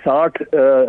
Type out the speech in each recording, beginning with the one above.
60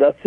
10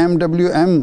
MWM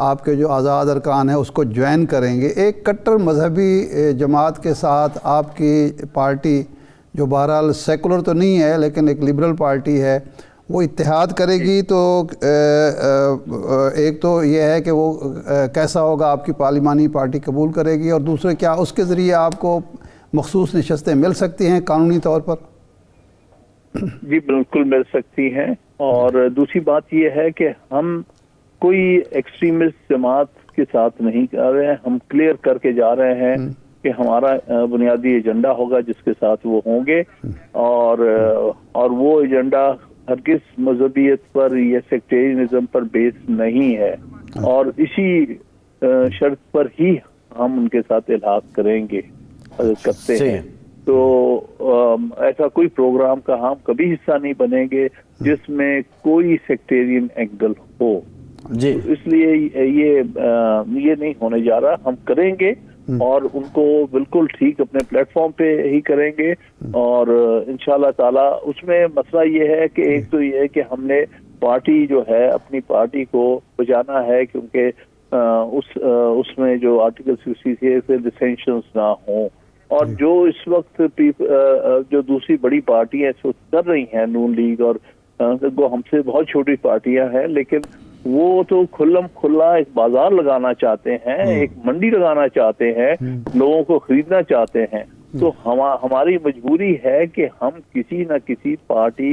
آپ کے جو آزاد ارکان ہیں اس کو جوائن کریں گے. ایک کٹر مذہبی جماعت کے ساتھ آپ کی پارٹی جو بہرحال سیکولر تو نہیں ہے لیکن ایک لبرل پارٹی ہے, وہ اتحاد کرے گی تو ایک تو یہ ہے کہ وہ کیسا ہوگا, آپ کی پارلیمانی پارٹی قبول کرے گی, اور دوسرے کیا اس کے ذریعے آپ کو مخصوص نشستیں مل سکتی ہیں قانونی طور پر؟ جی بالکل مل سکتی ہیں. اور دوسری بات یہ ہے کہ ہم کوئی ایکسٹریمسٹ جماعت کے ساتھ نہیں کر رہے ہیں, ہم کلیئر کر کے جا رہے ہیں کہ ہمارا بنیادی ایجنڈا ہوگا جس کے ساتھ وہ ہوں گے, اور وہ ایجنڈا ہرگز مذہبیت پر یا سیکٹیرینزم پر بیس نہیں ہے, اور اسی شرط پر ہی ہم ان کے ساتھ الحاق کرتے ہیں. تو ایسا کوئی پروگرام کا ہم کبھی حصہ نہیں بنیں گے جس میں کوئی سیکٹیرین اینگل ہو. جی اس لیے یہ نہیں ہونے جا رہا. ہم کریں گے اور ان کو بالکل ٹھیک اپنے پلیٹ فارم پہ ہی کریں گے, اور انشاءاللہ تعالی اس میں مسئلہ یہ ہے کہ ایک تو یہ ہے کہ ہم نے پارٹی جو ہے اپنی پارٹی کو بچانا ہے, کیونکہ اس میں جو آرٹیکل 66 سے ڈسینشنز نہ ہوں, اور جو اس وقت جو دوسری بڑی پارٹیاں اس وقت کر رہی ہیں, نون لیگ اور وہ ہم سے بہت چھوٹی پارٹیاں ہیں, لیکن وہ تو کھلم کھلا ایک بازار لگانا چاہتے ہیں, ایک منڈی لگانا چاہتے ہیں, لوگوں کو خریدنا چاہتے ہیں. تو ہماری مجبوری ہے کہ ہم کسی نہ کسی پارٹی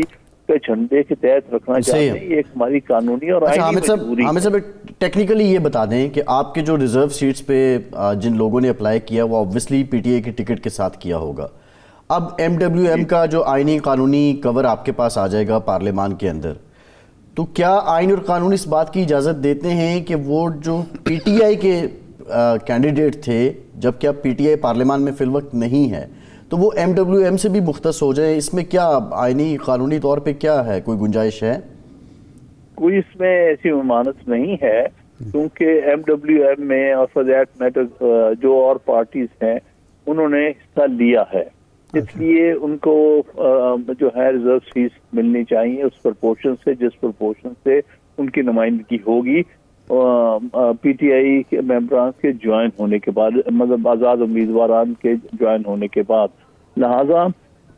کے جھنڈے کے تحت رکھنا چاہتے ہیں. یہ ایک ہماری قانونی اور آئینی مجبوری ہے. حامد صاحب ٹیکنیکلی یہ بتا دیں کہ آپ کے جو ریزرو سیٹس پہ جن لوگوں نے اپلائی کیا وہ آبویسلی پی ٹی اے کی ٹکٹ کے ساتھ کیا ہوگا. اب ایم ڈبلیو ایم کا جو آئینی قانونی کور آپ کے پاس آ جائے گا پارلیمان کے اندر, تو کیا آئین اور قانون اس بات کی اجازت دیتے ہیں کہ وہ جو پی ٹی آئی کے کینڈیڈیٹ تھے, جب کہ اب پی ٹی آئی پارلیمان میں فی الوقت نہیں ہے, تو وہ ایم ڈبلیو ایم سے بھی مختص ہو جائیں؟ اس میں کیا آئینی قانونی طور پہ کیا ہے, کوئی گنجائش ہے؟ کوئی اس میں ایسی ممانعت نہیں ہے, کیونکہ ایم ڈبلیو ایم میں اور فار دیٹ میٹر جو اور پارٹیز ہیں انہوں نے حصہ لیا ہے, اس لیے ان کو جو ہے ریزرو سیٹس ملنی چاہیے اس پرپورشن سے جس پرپورشن سے ان کی نمائندگی ہوگی پی ٹی آئی کے ممبران کے جوائن ہونے کے بعد, مطلب آزاد امیدواران کے جوائن ہونے کے بعد. لہذا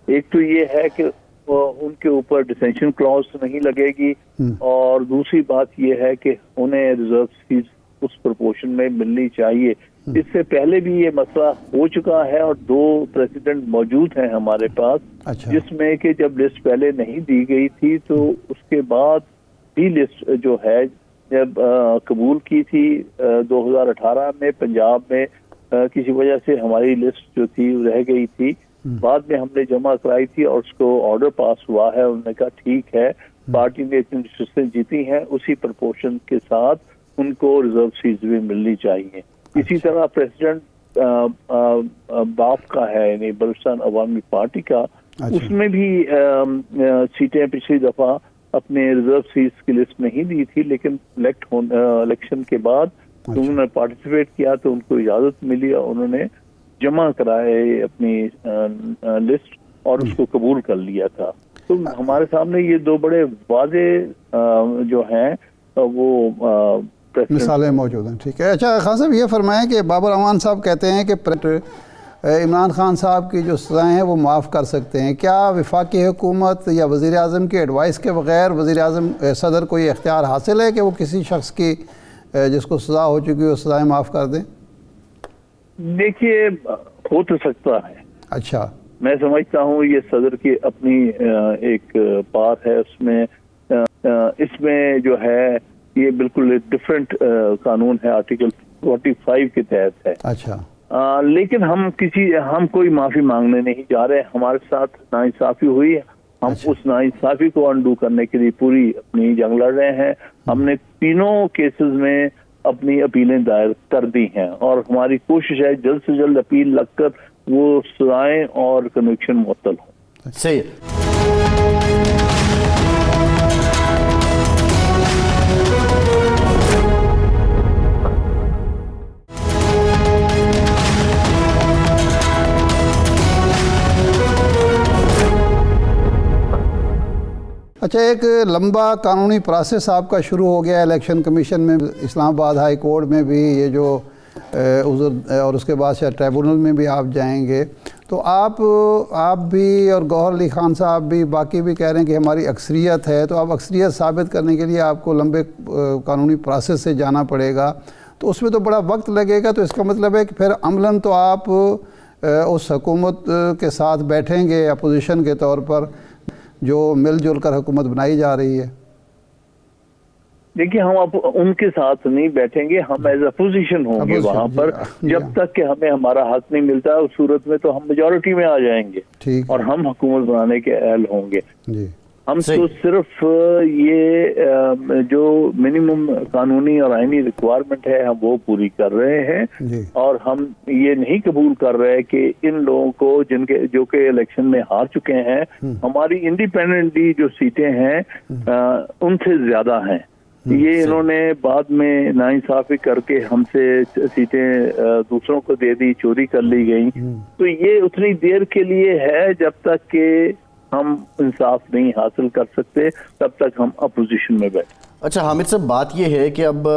ایک تو یہ ہے کہ ان کے اوپر ڈسینشن کلاس نہیں لگے گی, اور دوسری بات یہ ہے کہ انہیں ریزرو سیٹس اس پرپورشن میں ملنی چاہیے. اس سے پہلے بھی یہ مسئلہ ہو چکا ہے اور 2 پریزیڈنٹ موجود ہیں ہمارے پاس, جس میں کہ جب لسٹ پہلے نہیں دی گئی تھی تو اس کے بعد بھی لسٹ جو ہے جب قبول کی تھی 2018 میں پنجاب میں کسی وجہ سے ہماری لسٹ جو تھی رہ گئی تھی, بعد میں ہم نے جمع کرائی تھی اور اس کو آرڈر پاس ہوا ہے. انہوں نے کہا ٹھیک ہے, پارٹی نے اتنی نشستیں جیتی ہیں اسی پرپورشن کے ساتھ ان کو ریزرو سیٹس بھی ملنی چاہیے. اسی طرح پریزیڈنٹ باپ کا ہے یعنی بلوچستان عوامی پارٹی کا, اس میں بھی سیٹیں پچھلی دفعہ اپنے ریزرو سیٹس کی لسٹ نہیں دی تھی, لیکن الیکشن کے بعد انہوں نے پارٹیسپیٹ کیا تو ان کو اجازت ملی اور انہوں نے جمع کرائے اپنی لسٹ اور اس کو قبول کر لیا تھا. تو ہمارے سامنے یہ 2 بڑے واضح جو ہیں وہ مثالیں موجود ہیں. ٹھیک ہے. اچھا خان صاحب یہ فرمائیں کہ بابر امان صاحب کہتے ہیں کہ عمران خان صاحب کی جو سزائیں ہیں وہ معاف کر سکتے ہیں. کیا وفاقی حکومت یا وزیر اعظم کی ایڈوائس کے بغیر وزیر اعظم صدر کو یہ اختیار حاصل ہے کہ وہ کسی شخص کی جس کو سزا ہو چکی ہے وہ سزائیں معاف کر دیں؟ دیکھیے ہو تو سکتا ہے. اچھا, میں سمجھتا ہوں یہ صدر کی اپنی ایک بات ہے, اس میں جو ہے یہ بالکل ڈفرینٹ قانون ہے, آرٹیکل 45 کے تحت ہے. اچھا, لیکن ہم کوئی معافی مانگنے نہیں جا رہے. ہمارے ساتھ ناانصافی ہوئی, ہم اس ناانصافی کو انڈو کرنے کے لیے پوری اپنی جنگ لڑ رہے ہیں. ہم نے تینوں کیسز میں اپنی اپیلیں دائر کر دی ہیں اور ہماری کوشش ہے جلد سے جلد اپیل لگ کر وہ سزائیں اور کنوکشن معطل ہوں. صحیح. اچھا، ایک لمبا قانونی پروسیس آپ کا شروع ہو گیا الیکشن کمیشن میں، اسلام آباد ہائی کورٹ میں بھی یہ جو عذر، اور اس کے بعد شاید ٹریبونل میں بھی آپ جائیں گے، تو آپ بھی اور گوہر علی خان صاحب بھی، باقی بھی کہہ رہے ہیں کہ ہماری اکثریت ہے، تو اب اکثریت ثابت کرنے کے لیے آپ کو لمبے قانونی پروسیس سے جانا پڑے گا، تو اس میں تو بڑا وقت لگے گا، تو اس کا مطلب ہے کہ پھر عملاً تو آپ اس حکومت کے ساتھ بیٹھیں گے اپوزیشن کے طور پر جو مل جل کر حکومت بنائی جا رہی ہے؟ دیکھیے، ہم اب ان کے ساتھ نہیں بیٹھیں گے، ہم ایز اپوزیشن ہوں گے وہاں پر، جب تک کہ ہمیں ہمارا حق نہیں ملتا ہے، اس صورت میں تو ہم میجورٹی میں آ جائیں گے ٹھیک، اور ہم حکومت بنانے کے اہل ہوں گے۔ جی، ہم تو صرف یہ جو منیمم قانونی اور آئینی ریکوائرمنٹ ہے ہم وہ پوری کر رہے ہیں، جی، اور ہم یہ نہیں قبول کر رہے کہ ان لوگوں کو جو کہ الیکشن میں ہار چکے ہیں، ہماری انڈیپینڈنٹلی جو سیٹیں ہیں ان سے زیادہ ہیں، یہ انہوں نے بعد میں ناانصافی کر کے ہم سے سیٹیں دوسروں کو دے دی، چوری کر لی گئیں، تو یہ اتنی دیر کے لیے ہے جب تک کہ ہم انصاف نہیں حاصل کر سکتے، تب تک ہم اپوزیشن میں بیٹھے۔ اچھا حامد صاحب، بات یہ ہے کہ اب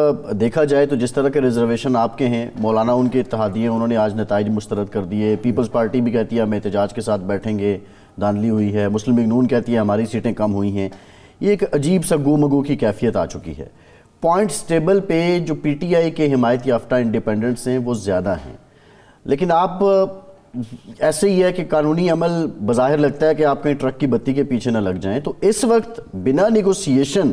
دیکھا جائے تو جس طرح کے ریزرویشن آپ کے ہیں، مولانا ان کے اتحادیے انہوں نے آج نتائج مسترد کر دیے، پیپلز پارٹی بھی کہتی ہے ہم احتجاج کے ساتھ بیٹھیں گے، دھاندلی ہوئی ہے، مسلم لیگ نون کہتی ہے ہماری سیٹیں کم ہوئی ہیں، یہ ایک عجیب سا گو مگو کی کیفیت آ چکی ہے۔ پوائنٹس ٹیبل پہ جو پی ٹی آئی کے حمایت یافتہ انڈیپینڈنٹس ہیں وہ زیادہ ہیں، لیکن آپ ایسے ہی ہے کہ قانونی عمل بظاہر لگتا ہے کہ آپ کہیں ٹرک کی بتی کے پیچھے نہ لگ جائیں، تو اس وقت بنا نیگوسیشن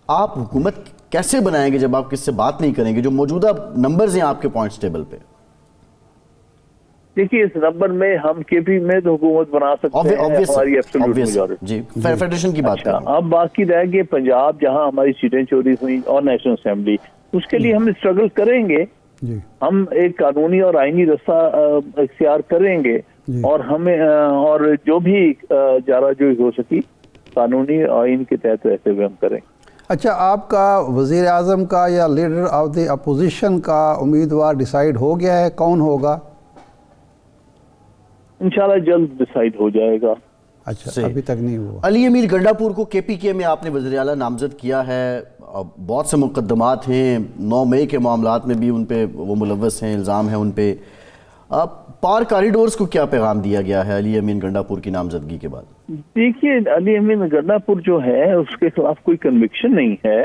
آپ حکومت کیسے بنائیں گے جب آپ کس سے بات نہیں کریں گے؟ جو موجودہ نمبرز ہیں آپ کے پوائنٹس ٹیبل پہ، دیکھیے اس نمبر میں ہم کے پی میں تو حکومت بنا سکتے ہیں، ہماری ایبسولوٹ میجورٹی۔ جی، فیڈریشن کی بات کریں۔ اب باقی رہ گئے پنجاب جہاں ہماری سیٹیں چوری ہوئی اور نیشنل اسمبلی، اس کے لیے ہم اسٹرگل کریں گے، ہم ایک قانونی اور آئینی رستہ اختیار کریں گے، اور ہمیں اور جو بھی جارہ جوئی ہو سکی قانونی آئین کے تحت رہتے ہوئے ہم کریں گے۔ اچھا، آپ کا وزیر اعظم کا یا لیڈر آف دی اپوزیشن کا امیدوار ڈیسائیڈ ہو گیا ہے؟ کون ہوگا؟ انشاءاللہ جلد ڈیسائیڈ ہو جائے گا۔ اچھا، ابھی تک نہیں ہوا۔ علی امیر گنڈا پور کو کے پی کے میں آپ نے وزیر اعلیٰ نامزد کیا ہے، بہت سے مقدمات ہیں، 9 مئی کے معاملات میں بھی ان پہ وہ ملوث ہیں، الزام ہے ان پہ، پار کاریڈورز کو کیا پیغام دیا گیا ہے علی امین گنڈا پور کی نامزدگی کے بعد؟ دیکھیے، علی امین گنڈا پور جو ہے اس کے خلاف کوئی کنوکشن نہیں ہے،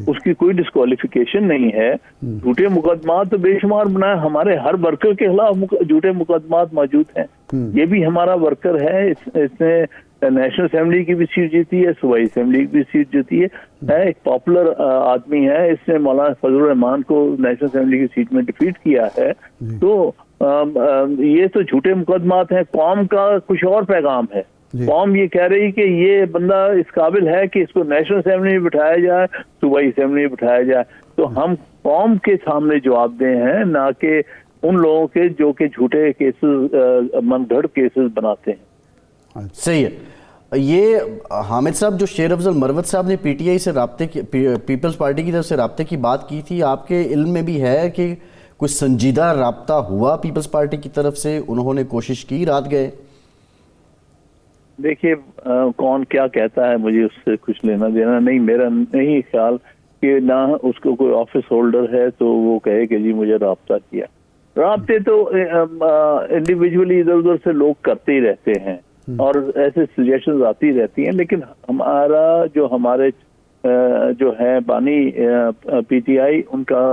اس کی کوئی ڈسکوالیفیکیشن نہیں ہے، جھوٹے مقدمات تو بے شمار بنائے، ہمارے ہر ورکر کے خلاف جھوٹے مقدمات موجود ہیں، یہ بھی ہمارا ورکر ہے، اس نے نیشنل اسمبلی کی بھی سیٹ جیتی ہے، صوبائی اسمبلی کی بھی سیٹ جیتی ہے، ایک پاپولر آدمی ہے، اس نے مولانا فضل الرحمان کو نیشنل اسمبلی کی سیٹ میں ڈیفیٹ کیا ہے، تو یہ تو جھوٹے مقدمات ہیں۔ قوم کا کچھ اور پیغام ہے، قوم یہ کہہ رہی کہ یہ بندہ اس قابل ہے کہ اس کو نیشنل اسمبلی میں بٹھایا جائے، صوبائی اسمبلی میں بٹھایا جائے، تو ہم قوم کے سامنے جواب دیں ہیں، نہ کہ ان لوگوں کے جو کہ جھوٹے کیسز، من گھڑ کیسز بناتے ہیں۔ صحیح ہے۔ یہ حامد صاحب، جو شیر افضل مروت صاحب نے پی ٹی آئی سے رابطے کی، پیپلز پارٹی کی طرف سے رابطے کی بات کی تھی، آپ کے علم میں بھی ہے کہ کوئی سنجیدہ رابطہ ہوا پیپلز پارٹی کی طرف سے؟ انہوں نے کوشش کی، رات گئے؟ دیکھیے، کون کیا کہتا ہے مجھے اس سے کچھ لینا دینا نہیں، میرا نہیں خیال کہ نہ اس کو کوئی آفس ہولڈر ہے تو وہ کہے کہ جی مجھے رابطہ کیا۔ رابطے تو انڈیویجولی ادھر ادھر سے لوگ کرتے ہی رہتے ہیں اور ایسے سجیشنز آتی رہتی ہیں، لیکن ہمارا ہمارے جو ہے بانی پی ٹی آئی، ان کا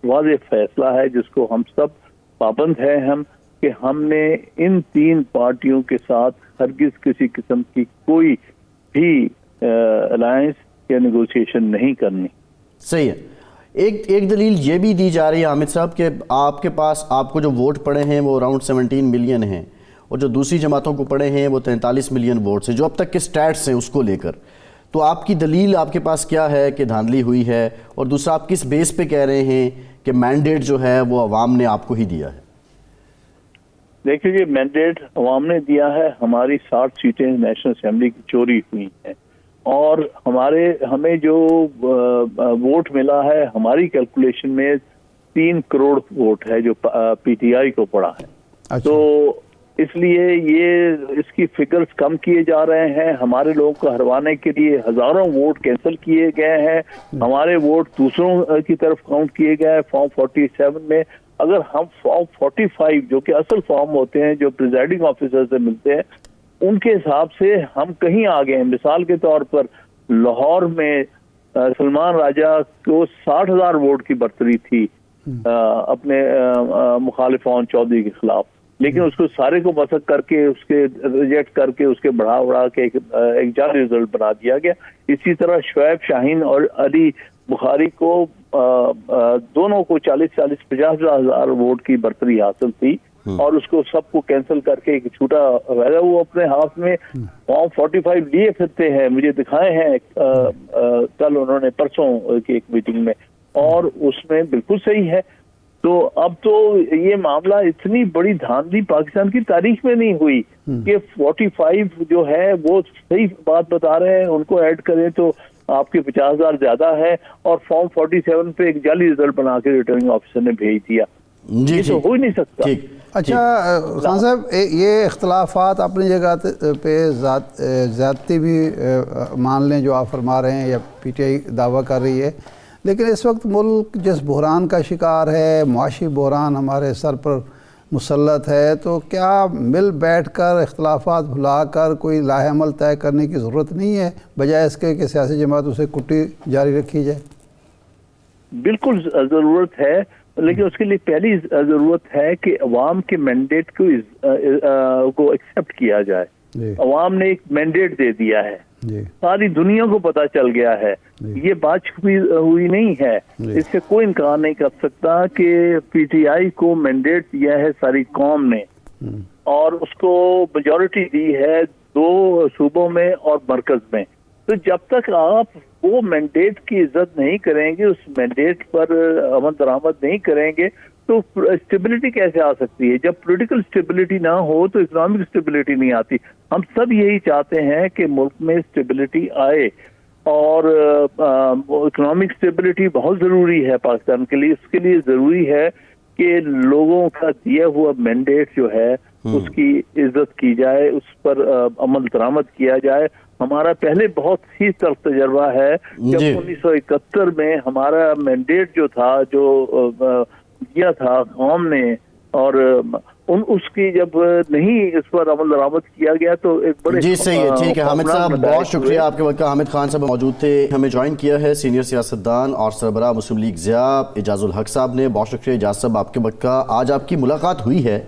واضح فیصلہ ہے جس کو ہم سب پابند ہیں، ہم کہ ہم نے ان 3 پارٹیوں کے ساتھ ہرگز کسی قسم کی کوئی بھی الائنس یا نیگوسیشن نہیں کرنی۔ صحیح ہے۔ ایک دلیل یہ بھی دی جا رہی ہے حامد صاحب کہ آپ کے پاس، آپ کو جو ووٹ پڑے ہیں وہ اراؤنڈ 17 ملین ہیں، اور جو دوسری جماعتوں کو پڑے ہیں وہ 43 ملین ووٹس ہیں، جو اب تک کے سٹیٹس ہیں اس کو لے کر، تو آپ کی دلیل آپ کے پاس کیا ہے کہ دھاندلی ہوئی ہے؟ اور دوسرا، آپ کس بیس پہ کہہ رہے ہیں کہ مینڈیٹ جو ہے وہ عوام نے آپ کو ہی دیا ہے؟ دیکھیے، یہ مینڈیٹ عوام نے دیا ہے، ہماری 60 سیٹیں نیشنل اسمبلی کی چوری ہوئی ہیں، اور ہمیں جو ووٹ ملا ہے ہماری کیلکولیشن میں 3 کروڑ ووٹ ہے جو پی ٹی آئی کو پڑا ہے۔ تو اس لیے یہ اس کی فگرز کم کیے جا رہے ہیں. ہمارے لوگوں کو ہروانے کے لیے ہزاروں ووٹ کینسل کیے گئے ہیں. ہمارے ووٹ دوسروں کی طرف کاؤنٹ کیے گئے فارم 47 میں. اگر ہم فارم 45 جو کہ اصل فارم ہوتے ہیں جو پریزائڈنگ آفیسر سے ملتے ہیں ان کے حساب سے ہم کہیں آگے ہیں. مثال کے طور پر لاہور میں سلمان راجہ کو 60,000 ووٹ کی برتری تھی اپنے مخالفان چودھری کے خلاف, لیکن اس کو سارے کو مسک کر کے اس کے ریجیکٹ کر کے اس کے بڑھا کے ایک جعلی رزلٹ بنا دیا گیا. اسی طرح شعیب شاہین اور علی بخاری کو دونوں کو 50,000 ووٹ کی برتری حاصل تھی اور اس کو سب کو کینسل کر کے ایک چھوٹا ویسا وہ اپنے ہاتھ میں فارم 45 لیے پھرتے ہیں. مجھے دکھائے ہیں کل انہوں نے پرسوں کی ایک میٹنگ میں, اور اس میں بالکل صحیح ہے. تو اب تو یہ معاملہ اتنی بڑی دھاندلی پاکستان کی تاریخ میں نہیں ہوئی کہ 45 جو ہے وہ صحیح بات بتا رہے ہیں, ان کو ایڈ کریں تو آپ کے 50,000 زیادہ ہے, اور فارم 47 پہ ایک جعلی رزلٹ بنا کے ریٹرننگ آفیسر نے بھیج دیا. یہ تو ہو ہی نہیں سکتا. اچھا خان صاحب, یہ اختلافات اپنی جگہ پہ زیادتی بھی مان لیں جو آپ فرما رہے ہیں یا پی ٹی آئی دعویٰ کر رہی ہے, لیکن اس وقت ملک جس بحران کا شکار ہے, معاشی بحران ہمارے سر پر مسلط ہے, تو کیا مل بیٹھ کر اختلافات بھلا کر کوئی لاہ عمل طے کرنے کی ضرورت نہیں ہے بجائے اس کے کہ سیاسی جماعتوں سے کٹی جاری رکھی جائے؟ بالکل ضرورت ہے, لیکن اس کے لیے پہلی ضرورت ہے کہ عوام کے مینڈیٹ کو ایکسیپٹ کیا جائے. عوام نے ایک مینڈیٹ دے دیا ہے, ساری دنیا کو پتا چل گیا ہے, یہ بات چھپی ہوئی نہیں ہے. اس سے کوئی انکار نہیں کر سکتا کہ پی ٹی آئی کو مینڈیٹ دیا ہے ساری قوم نے, اور اس کو میجورٹی دی ہے 2 صوبوں میں اور مرکز میں. تو جب تک آپ وہ مینڈیٹ کی عزت نہیں کریں گے, اس مینڈیٹ پر عمل درآمد نہیں کریں گے, تو اسٹیبلٹی کیسے آ سکتی ہے؟ جب پولیٹیکل اسٹیبلٹی نہ ہو تو اکنامک اسٹیبلٹی نہیں آتی. ہم سب یہی چاہتے ہیں کہ ملک میں اسٹیبلٹی آئے, اور اکنامک اسٹیبلٹی بہت ضروری ہے پاکستان کے لیے. اس کے لیے ضروری ہے کہ لوگوں کا دیا ہوا مینڈیٹ جو ہے اس کی عزت کی جائے, اس پر عمل درآمد کیا جائے. ہمارا پہلے بہت ہی سخت تجربہ ہے جب 1971 میں ہمارا مینڈیٹ جو تھا جو دیا تھا قوم نے, اور اس کی جب نہیں اس پر عمل درآمد کیا گیا تو ایک بڑے جی صحیح ہے. ٹھیک ہے حامد صاحب, بہت شکریہ آپ کے وقت کا. حامد خان صاحب موجود تھے, ہمیں جوائن کیا ہے سینئر سیاستدان اور سربراہ مسلم لیگ ضیاء اعجاز الحق صاحب نے. بہت شکریہ اعجاز صاحب آپ کے وقت کا. آج آپ کی ملاقات ہوئی ہے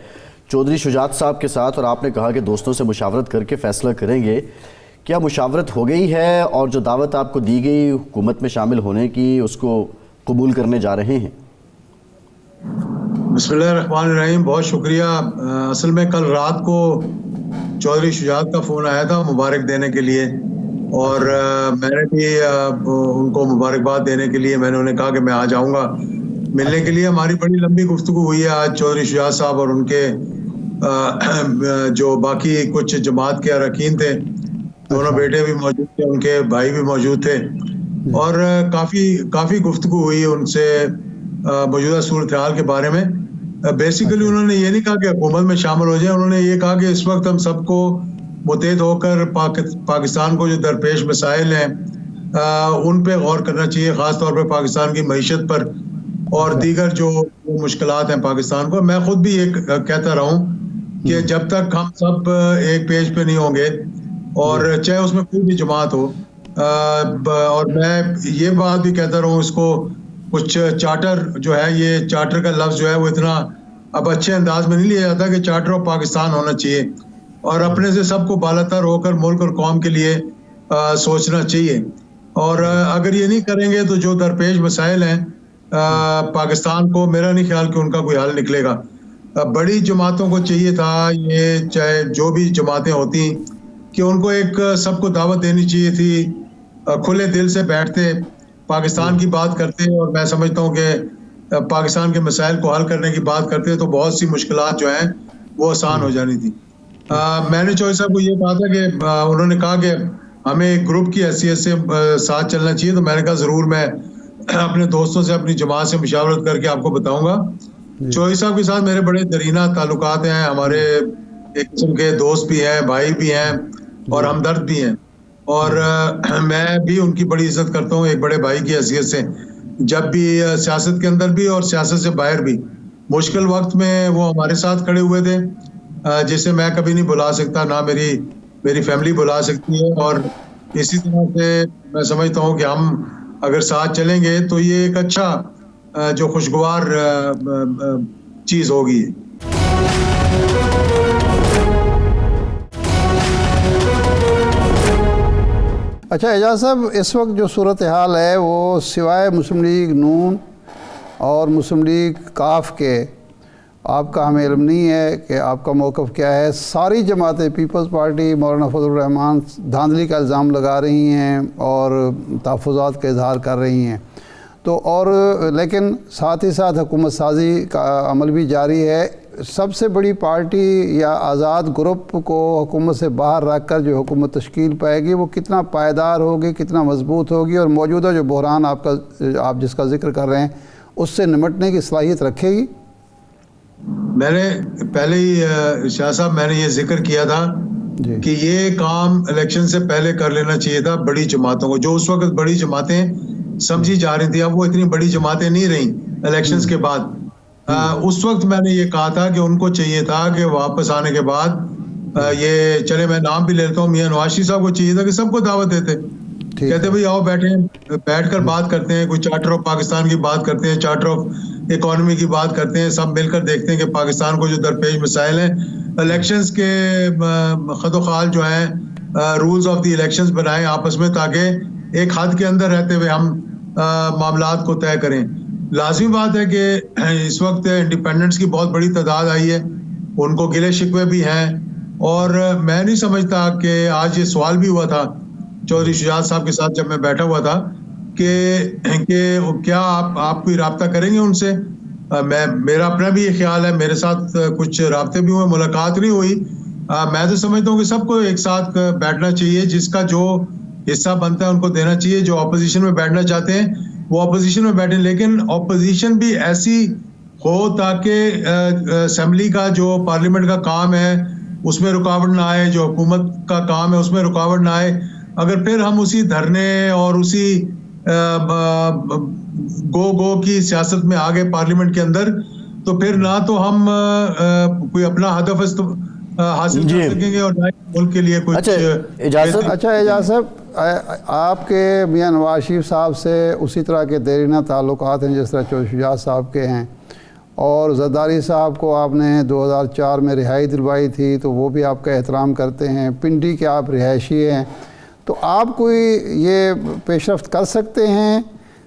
چودھری شجاعت صاحب کے ساتھ, اور آپ نے کہا کہ دوستوں سے مشاورت کر کے فیصلہ کریں گے. کیا مشاورت ہو گئی ہے, اور جو دعوت آپ کو دی گئی حکومت میں شامل ہونے کی اس کو قبول کرنے جا رہے ہیں؟ بسم اللہ الرحمن الرحیم. بہت شکریہ. اصل میں کل رات کو چودھری شجاعت کا فون آیا تھا مبارک دینے کے لیے, اور میں نے بھی ان کو مبارکباد دینے کے لیے میں نے انہیں کہا کہ میں آ جاؤں گا ملنے کے لیے. ہماری بڑی لمبی گفتگو ہوئی ہے آج چودھری شجاعت صاحب اور ان کے جو باقی کچھ جماعت کے اراکین تھے, دونوں بیٹے بھی موجود تھے, ان کے بھائی بھی موجود تھے, اور کافی گفتگو ہوئی ان سے موجودہ صورتحال کے بارے میں. بیسیکلی انہوں نے یہ نہیں کہا کہ حکومت میں شامل ہو جائیں, انہوں نے یہ کہا کہ اس وقت ہم سب کو متحد ہو کر پاکستان کو جو درپیش مسائل ہیں ان پہ غور کرنا چاہیے, خاص طور پہ پاکستان کی معیشت پر اور دیگر جو مشکلات ہیں پاکستان کو. میں خود بھی یہ کہتا رہا ہوں کہ جب تک ہم سب ایک پیج پہ نہیں ہوں گے, اور چاہے اس میں کوئی بھی جماعت ہو, اور میں یہ بات بھی کہتا رہا ہوں, اس کو کچھ چارٹر جو ہے, یہ چارٹر کا لفظ جو ہے وہ اتنا اب اچھے انداز میں نہیں لیا جاتا کہ چارٹر آف پاکستان ہونا چاہیے, اور اپنے سے سب کو بالاتر ہو کر ملک اور قوم کے لیے سوچنا چاہیے. اور اگر یہ نہیں کریں گے تو جو درپیش مسائل ہیں پاکستان کو, میرا نہیں خیال کہ ان کا کوئی حل نکلے گا. بڑی جماعتوں کو چاہیے تھا, یہ چاہے جو بھی جماعتیں ہوتی, کہ ان کو ایک سب کو دعوت دینی چاہیے تھی, کھلے دل سے بیٹھتے, پاکستان کی بات کرتے, اور میں سمجھتا ہوں کہ پاکستان کے مسائل کو حل کرنے کی بات کرتے تو بہت سی مشکلات جو ہیں وہ آسان ہو جانی تھی. میں نے چوہدری صاحب کو یہ کہا تھا کہ انہوں نے کہا کہ ہمیں ایک گروپ کی حیثیت سے ساتھ چلنا چاہیے, تو میں نے کہا ضرور میں اپنے دوستوں سے اپنی جماعت سے مشاورت کر کے آپ کو بتاؤں گا. چوہدری صاحب کے ساتھ میرے بڑے درینہ تعلقات ہیں, ہمارے ایک قسم کے دوست بھی ہیں, بھائی بھی ہیں اور ہمدرد بھی ہیں, اور میں بھی ان کی بڑی عزت کرتا ہوں ایک بڑے بھائی کی حیثیت سے. جب بھی سیاست کے اندر بھی اور سیاست سے باہر بھی مشکل وقت میں وہ ہمارے ساتھ کھڑے ہوئے تھے, جسے میں کبھی نہیں بھلا سکتا, نہ میری فیملی بھلا سکتی ہے. اور اسی طرح سے میں سمجھتا ہوں کہ ہم اگر ساتھ چلیں گے تو یہ ایک اچھا جو خوشگوار چیز ہوگی. اچھا اعجاز صاحب، اس وقت جو صورتحال ہے وہ سوائے مسلم لیگ نون اور مسلم لیگ کاف کے آپ کا ہمیں علم نہیں ہے کہ آپ کا موقف کیا ہے. ساری جماعتیں پیپلز پارٹی مولانا فضل الرحمان دھاندلی کا الزام لگا رہی ہیں اور تحفظات کا اظہار کر رہی ہیں. تو اور لیکن ساتھ ہی ساتھ حکومت سازی کا عمل بھی جاری ہے. سب سے بڑی پارٹی یا آزاد گروپ کو حکومت سے باہر رکھ کر جو حکومت تشکیل پائے گی وہ کتنا پائیدار ہوگی، کتنا مضبوط ہوگی، اور موجودہ جو بحران آپ جس کا ذکر کر رہے ہیں اس سے نمٹنے کی صلاحیت رکھے گی؟ میں نے پہلے ہی شاہ صاحب میں نے یہ ذکر کیا تھا کہ یہ کام الیکشن سے پہلے کر لینا چاہیے تھا بڑی جماعتوں کو. جو اس وقت بڑی جماعتیں سمجھی جا رہی تھیں اب وہ اتنی بڑی جماعتیں نہیں رہیں الیکشنز کے بعد. اس وقت میں نے یہ کہا تھا کہ ان کو چاہیے تھا کہ واپس آنے کے بعد یہ چلے میں نام بھی لیتا ہوں, میاں نواز شریف صاحب کو چاہیے تھا کہ سب کو دعوت دیتے, کہتے بھئی آؤ بیٹھ کر بات کرتے ہیں, کوئی چارٹر آف پاکستان کی بات کرتے ہیں, چارٹر آف اکانومی کی بات کرتے ہیں, سب مل کر دیکھتے ہیں کہ پاکستان کو جو درپیش مسائل ہیں الیکشنز کے خد و خال جو ہیں رولز آف دی الیکشنز بنائیں آپس میں تاکہ ایک حد کے اندر رہتے ہوئے ہم معاملات کو طے کریں. لازمی بات ہے کہ اس وقت انڈیپینڈنٹس کی بہت بڑی تعداد آئی ہے, ان کو گلے شکوے بھی ہیں, اور میں نہیں سمجھتا کہ آج یہ سوال بھی ہوا تھا چودھری شجاعت صاحب کے ساتھ جب میں بیٹھا ہوا تھا کہ کیا آپ کوئی رابطہ کریں گے ان سے. میرا اپنا بھی یہ خیال ہے, میرے ساتھ کچھ رابطے بھی ہوئے, ملاقات نہیں ہوئی. میں تو سمجھتا ہوں کہ سب کو ایک ساتھ بیٹھنا چاہیے, جس کا جو حصہ بنتا ہے ان کو دینا چاہیے. جو اپوزیشن میں بیٹھنا چاہتے ہیں وہ اپوزیشن میں بیٹھیں, لیکن اپوزیشن بھی ایسی ہو تاکہ اسمبلی کا جو پارلیمنٹ کا کام ہے اس میں رکاوٹ نہ آئے, جو حکومت کا کام ہے اس میں رکاوٹ نہ آئے. اگر پھر ہم اسی دھرنے اور اسی گو کی سیاست میں آگے پارلیمنٹ کے اندر, تو پھر نہ تو ہم کوئی اپنا ہدف حاصل کر سکیں گے اور نہ ملک کے لیے کچھ. اچھا اعجاز صاحب، آپ کے میاں نواز شریف صاحب سے اسی طرح کے دیرینہ تعلقات ہیں جس طرح چودھری شجاعت صاحب کے ہیں, اور زرداری صاحب کو آپ نے 2004 میں رہائی دلوائی تھی تو وہ بھی آپ کا احترام کرتے ہیں. پنڈی کے آپ رہائشی ہیں, تو آپ کوئی یہ پیش رفت کر سکتے ہیں,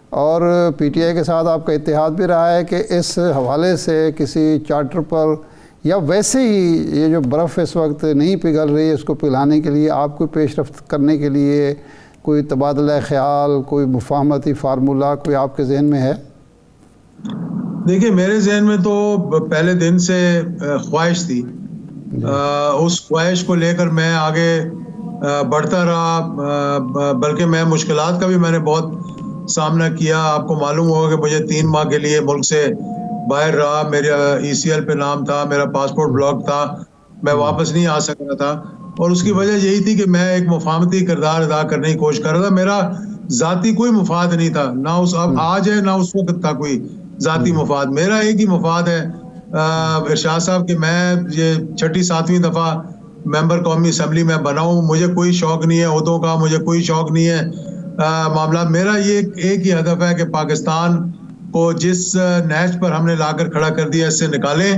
اور پی ٹی آئی کے ساتھ آپ کا اتحاد بھی رہا ہے کہ اس حوالے سے کسی چارٹر پر یا ویسے ہی یہ جو برف اس وقت نہیں پگھل رہی ہے اس کو پگھلانے کے لیے آپ کو پیش رفت کرنے کے لیے کوئی تبادلہ خیال، کوئی مفاہمتی فارمولہ کوئی آپ کے ذہن میں ہے؟ دیکھیں میرے ذہن میں تو پہلے دن سے خواہش تھی, اس خواہش کو لے کر میں آگے بڑھتا رہا, بلکہ میں مشکلات کا بھی میں نے بہت سامنا کیا. آپ کو معلوم ہوگا کہ مجھے 3 ماہ کے لیے ملک سے باہر رہا, میرا ECL پہ نام تھا, میرا پاسپورٹ بلاک تھا, میں واپس نہیں آ سک رہا تھا, اور اس کی وجہ یہی تھی کہ میں ایک مفاہمتی کردار ادا کرنے کی کوشش کر رہا تھا. میرا ذاتی کوئی مفاد نہیں تھا, نہ اب آج ہے نہ اس وقت تھا کوئی ذاتی مفاد. میرا ایک ہی مفاد ہے ارشاد صاحب کہ میں یہ 6ٹھی 7ویں دفعہ ممبر قومی اسمبلی میں بنا ہوں. مجھے کوئی شوق نہیں ہے عہدوں کا, مجھے کوئی شوق نہیں ہے معاملات. میرا یہ ایک ہی ہدف ہے کہ پاکستان کو جس نہج پر ہم نے لا کر کھڑا کر دیا اس سے نکالیں,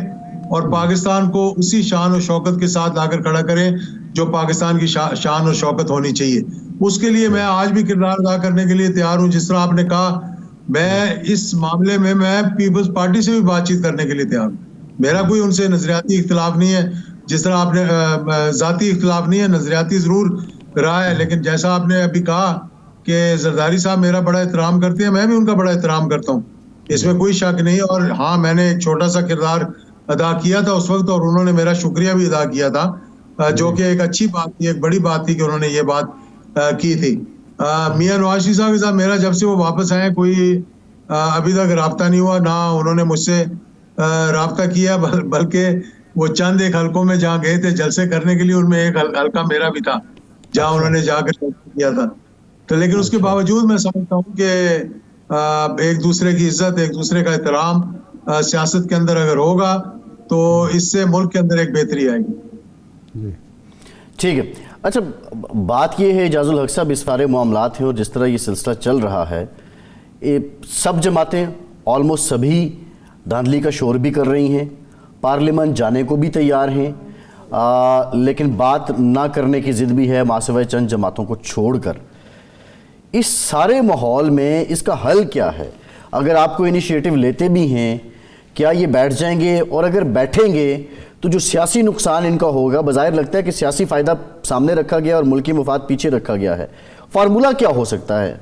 اور پاکستان کو اسی شان و شوکت کے ساتھ لا کر کھڑا کریں جو پاکستان کی شان و شوکت ہونی چاہیے. اس کے لیے میں آج بھی کردار ادا کرنے کے لیے تیار ہوں. جس طرح آپ نے کہا, میں اس معاملے میں پیپلز پارٹی سے بھی بات چیت کرنے کے لیے تیار ہوں. میرا کوئی ان سے نظریاتی اختلاف نہیں ہے, جس طرح آپ نے ذاتی اختلاف نہیں ہے, نظریاتی ضرور رہا ہے. لیکن جیسا آپ نے ابھی کہا کہ زرداری صاحب میرا بڑا احترام کرتے ہیں, میں بھی ان کا بڑا احترام کرتا ہوں, اس میں کوئی شک نہیں. اور ہاں میں نے ایک چھوٹا سا کردار ادا کیا تھا اس وقت, اور انہوں نے میرا شکریہ بھی ادا کیا تھا, جو کہ ایک اچھی بات تھی, ایک بڑی بات تھی کہ انہوں نے یہ بات کی تھی. میاں نواز شریف صاحب کے ساتھ میرا جب سے وہ واپس آئے کوئی ابھی تک رابطہ نہیں ہوا, نہ انہوں نے مجھ سے رابطہ کیا, بلکہ وہ چند ایک حلقوں میں جہاں گئے تھے جلسے کرنے کے لیے، ان میں ایک حلقہ میرا بھی تھا جہاں انہوں نے جا کر کیا تھا. تو لیکن اس کے باوجود میں سمجھتا ہوں کہ ایک دوسرے کی عزت، ایک دوسرے کا احترام سیاست کے اندر اگر ہوگا تو اس سے ملک کے اندر ایک بہتری آئے گی. ٹھیک ہے. اچھا بات یہ ہے اعجاز الحق صاحب، اس سارے معاملات ہیں اور جس طرح یہ سلسلہ چل رہا ہے، سب جماعتیں آلموسٹ سبھی دھاندلی کا شور بھی کر رہی ہیں، پارلیمنٹ جانے کو بھی تیار ہیں، لیکن بات نہ کرنے کی ضد بھی ہے ماسوائے چند جماعتوں کو چھوڑ کر. اس سارے ماحول میں اس کا حل کیا ہے؟ اگر آپ کو انیشیٹو لیتے بھی ہیں، کیا یہ بیٹھ جائیں گے؟ اور اگر بیٹھیں گے تو جو سیاسی نقصان ان کا ہوگا، بظاہر لگتا ہے کہ سیاسی فائدہ سامنے رکھا گیا اور ملکی مفاد پیچھے رکھا گیا ہے، فارمولہ کیا ہو سکتا ہے؟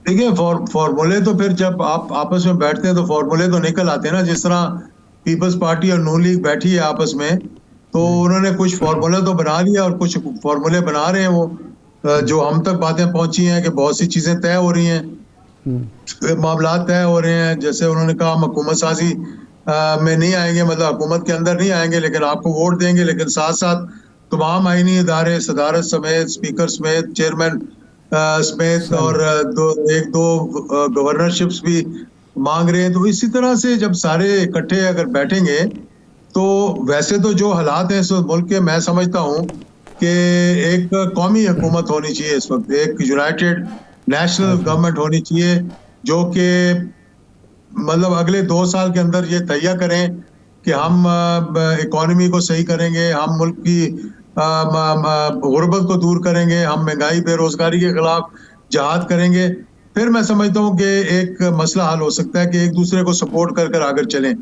دیکھیں فارمولے تو پھر جب آپ آپس میں بیٹھتے ہیں تو فارمولے تو نکل آتے ہیں نا. جس طرح پیپلز پارٹی اور نون لیگ بیٹھی ہے آپس میں، تو انہوں نے کچھ فارمولے تو بنا لیا اور کچھ فارمولے بنا رہے ہیں. وہ جو ہم تک باتیں پہنچی ہیں کہ بہت سی چیزیں طے ہو رہی ہیں، معاملات طے ہو رہے ہیں. جیسے انہوں نے کہا ہم حکومت سازی میں نہیں آئیں گے، مطلب حکومت کے اندر نہیں آئیں گے، لیکن آپ کو ووٹ دیں گے، لیکن ساتھ ساتھ تمام آئینی ادارے، صدارت سمیت، اسپیکر سمیت، چیئرمین سمیت اور ایک دو گورنرشپس بھی مانگ رہے ہیں. تو اسی طرح سے جب سارے اکٹھے اگر بیٹھیں گے تو ویسے تو جو حالات ہیں اس ملک کے، میں سمجھتا ہوں کہ ایک قومی حکومت ہونی چاہیے اس وقت، ایک یونائٹڈ نیشنل گورنمنٹ ہونی چاہیے جو کہ مطلب اگلے 2 سال کے اندر یہ تہیہ کریں کہ ہم اکانومی کو صحیح کریں گے، ہم ملک کی غربت کو دور کریں گے، ہم مہنگائی بے روزگاری کے خلاف جہاد کریں گے. پھر میں سمجھتا ہوں کہ ایک مسئلہ حل ہو سکتا ہے کہ ایک دوسرے کو سپورٹ کر کر آگے چلیں.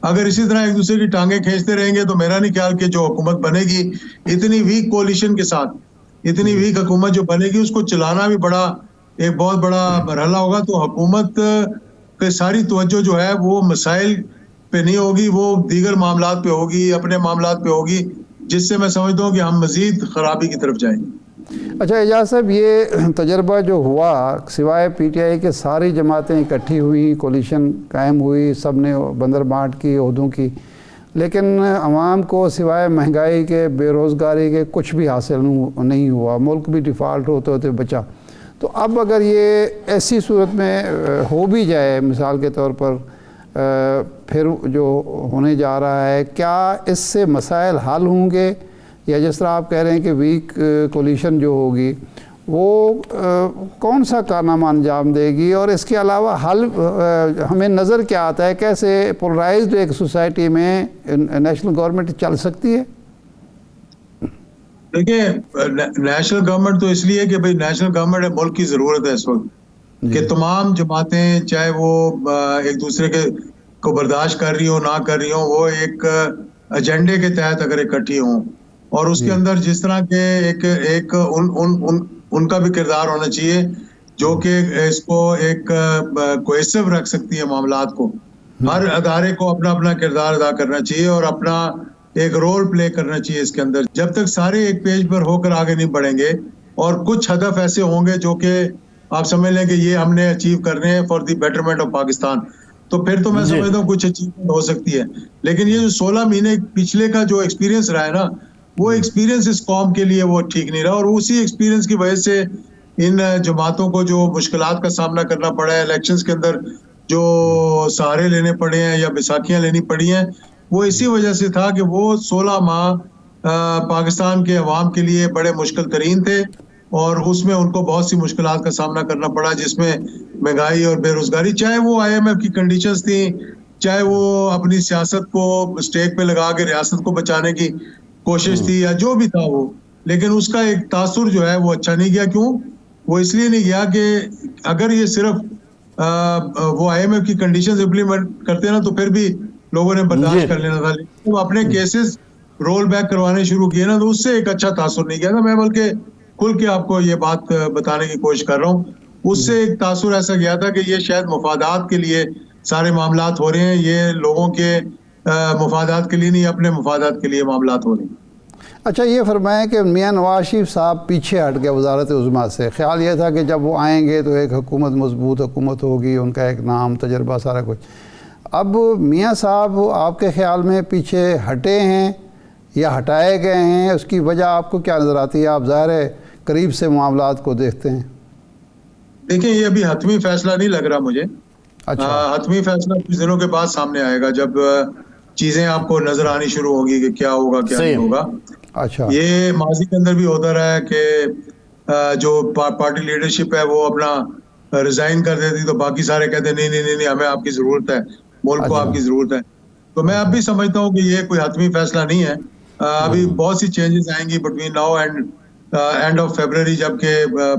اگر اسی طرح ایک دوسرے کی ٹانگیں کھینچتے رہیں گے تو میرا نہیں خیال کہ جو حکومت بنے گی اتنی ویک کولیشن کے ساتھ، اتنی ویک حکومت جو بنے گی، اس کو چلانا بھی ایک بہت بڑا مرحلہ ہوگا. تو حکومت کہ ساری توجہ جو ہے وہ مسائل پہ نہیں ہوگی، وہ دیگر معاملات پہ ہوگی، اپنے معاملات پہ ہوگی، جس سے میں سمجھتا ہوں کہ ہم مزید خرابی کی طرف جائیں گے. اچھا اعجاز صاحب، یہ تجربہ جو ہوا سوائے پی ٹی آئی کے ساری جماعتیں اکٹھی ہوئی، کولیشن قائم ہوئی، سب نے بندر بانٹ کی عہدوں کی، لیکن عوام کو سوائے مہنگائی کے، بے روزگاری کے کچھ بھی حاصل نہیں ہوا، ملک بھی ڈیفالٹ ہوتے ہوتے بچا. تو اب اگر یہ ایسی صورت میں ہو بھی جائے، مثال کے طور پر پھر جو ہونے جا رہا ہے، کیا اس سے مسائل حل ہوں گے؟ یا جس طرح آپ کہہ رہے ہیں کہ ویک کولیشن جو ہوگی وہ کون سا کارنامہ انجام دے گی؟ اور اس کے علاوہ حل ہمیں نظر کیا آتا ہے؟ کیسے پولرائزڈ ایک سوسائٹی میں نیشنل گورنمنٹ چل سکتی ہے؟ دیکھیں نیشنل گورنمنٹ تو اس لیے کہ بھئی نیشنل گورنمنٹ ملک کی ضرورت ہے اس وقت، کہ تمام جماعتیں چاہے وہ ایک دوسرے کو برداشت کر رہی ہوں نہ کر رہی ہوں، وہ ایک ایجنڈے کے تحت اگر اکٹھی ہوں، اور اس کے اندر جس طرح کے ایک ان کا بھی کردار ہونا چاہیے جو کہ اس کو ایک کوہیسو رکھ سکتی ہے معاملات کو. ہر ادارے کو اپنا اپنا کردار ادا کرنا چاہیے اور اپنا ایک رول پلے کرنا چاہیے اس کے اندر. جب تک سارے ایک پیج پر ہو کر آگے نہیں بڑھیں گے اور کچھ ہدف ایسے ہوں گے جو کہ آپ سمجھ لیں کہ یہ ہم نے اچیو کرنے ہیں for the betterment of Pakistan, تو پھر تو میں سمجھتا ہوں کچھ اچیومنٹ ہو سکتی ہے. لیکن یہ جو 16 مہینے پچھلے کا جو ایکسپیرینس رہا ہے نا، وہ ایکسپیرینس اس قوم کے لیے وہ ٹھیک نہیں رہا، اور اسی ایکسپیرینس کی وجہ سے ان جماعتوں کو جو مشکلات کا سامنا کرنا پڑا ہے، الیکشنز کے اندر جو سہارے لینے پڑے ہیں یا بیساکھیاں لینی پڑی ہیں، وہ اسی وجہ سے تھا کہ وہ 16 ماہ پاکستان کے عوام کے لیے بڑے مشکل ترین تھے، اور اس میں ان کو بہت سی مشکلات کا سامنا کرنا پڑا، جس میں مہنگائی اور بے روزگاری، چاہے وہ IMF کی کنڈیشنز تھیں، چاہے وہ اپنی سیاست کو اسٹیک پہ لگا کے ریاست کو بچانے کی کوشش تھی، یا جو بھی تھا وہ، لیکن اس کا ایک تاثر جو ہے وہ اچھا نہیں گیا. کیوں؟ وہ اس لیے نہیں گیا کہ اگر یہ صرف وہ IMF کی کنڈیشنز امپلیمنٹ کرتے نا تو پھر بھی لوگوں نے برداشت کر لینا تھا، لیکن وہ اپنے کیسز رول بیک کروانے شروع کیے نا تو اس سے ایک اچھا تاثر نہیں گیا تھا. میں بلکہ کھل کے آپ کو یہ بات بتانے کی کوشش کر رہا ہوں، اس سے ایک تاثر ایسا گیا تھا کہ یہ شاید مفادات کے لیے سارے معاملات ہو رہے ہیں، یہ لوگوں کے مفادات کے لیے نہیں، اپنے مفادات کے لیے معاملات ہو رہے ہیں. اچھا یہ فرمائیں کہ میاں نواز شریف صاحب پیچھے ہٹ گئے وزارت عظمیٰ سے. خیال یہ تھا کہ جب وہ آئیں گے تو ایک حکومت مضبوط حکومت ہوگی، ان کا ایک نام، تجربہ، سارا کچھ. اب میاں صاحب آپ کے خیال میں پیچھے ہٹے ہیں یا ہٹائے گئے ہیں؟ اس کی وجہ آپ کو کیا نظر آتی ہے؟ آپ ظاہر ہے قریب سے معاملات کو دیکھتے ہیں. دیکھیں یہ ابھی حتمی فیصلہ نہیں لگ رہا مجھے. اچھا. حتمی فیصلہ کچھ دنوں کے بعد سامنے آئے گا جب چیزیں آپ کو نظر آنی شروع ہوگی کہ کیا ہوگا کیا نہیں ہوگا. اچھا. یہ ماضی کے اندر بھی ہوتا رہا ہے کہ جو پارٹی لیڈرشپ ہے وہ اپنا ریزائن کر دیتی تو باقی سارے کہتے نہیں نہیں نہیں ہمیں آپ کی ضرورت ہے, ملک کو آپ کی ضرورت ہے. تو میں اب بھی سمجھتا ہوں کہ یہ کوئی حتمی فیصلہ نہیں ہے. ابھی بہت سی چینجز آئیں گی between now and and of February جب کہ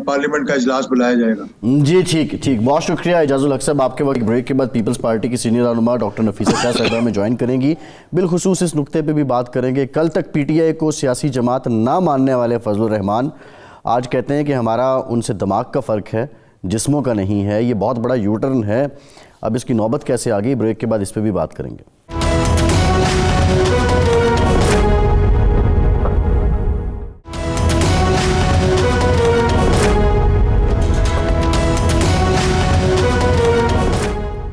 پارلیمنٹ کا اجلاس بلایا جائے گا. جی ٹھیک, بہت شکریہ اعجاز الحق صاحب. آپ کے وقت بریک کے بعد پیپلز پارٹی کی سینئر رہنما ڈاکٹر نفیسہ شاہ صاحبہ میں جوائن کریں گی. بالخصوص اس نقطے پہ بھی بات کریں گے. کل تک پی ٹی آئی کو سیاسی جماعت نہ ماننے والے فضل الرحمان آج کہتے ہیں کہ ہمارا ان سے دماغ کا فرق ہے, جسموں کا نہیں ہے. یہ بہت بڑا یو ٹرن ہے. اب اس کی نوبت کیسے آ گئی؟ بریک کے بعد اس پہ بھی بات کریں گے.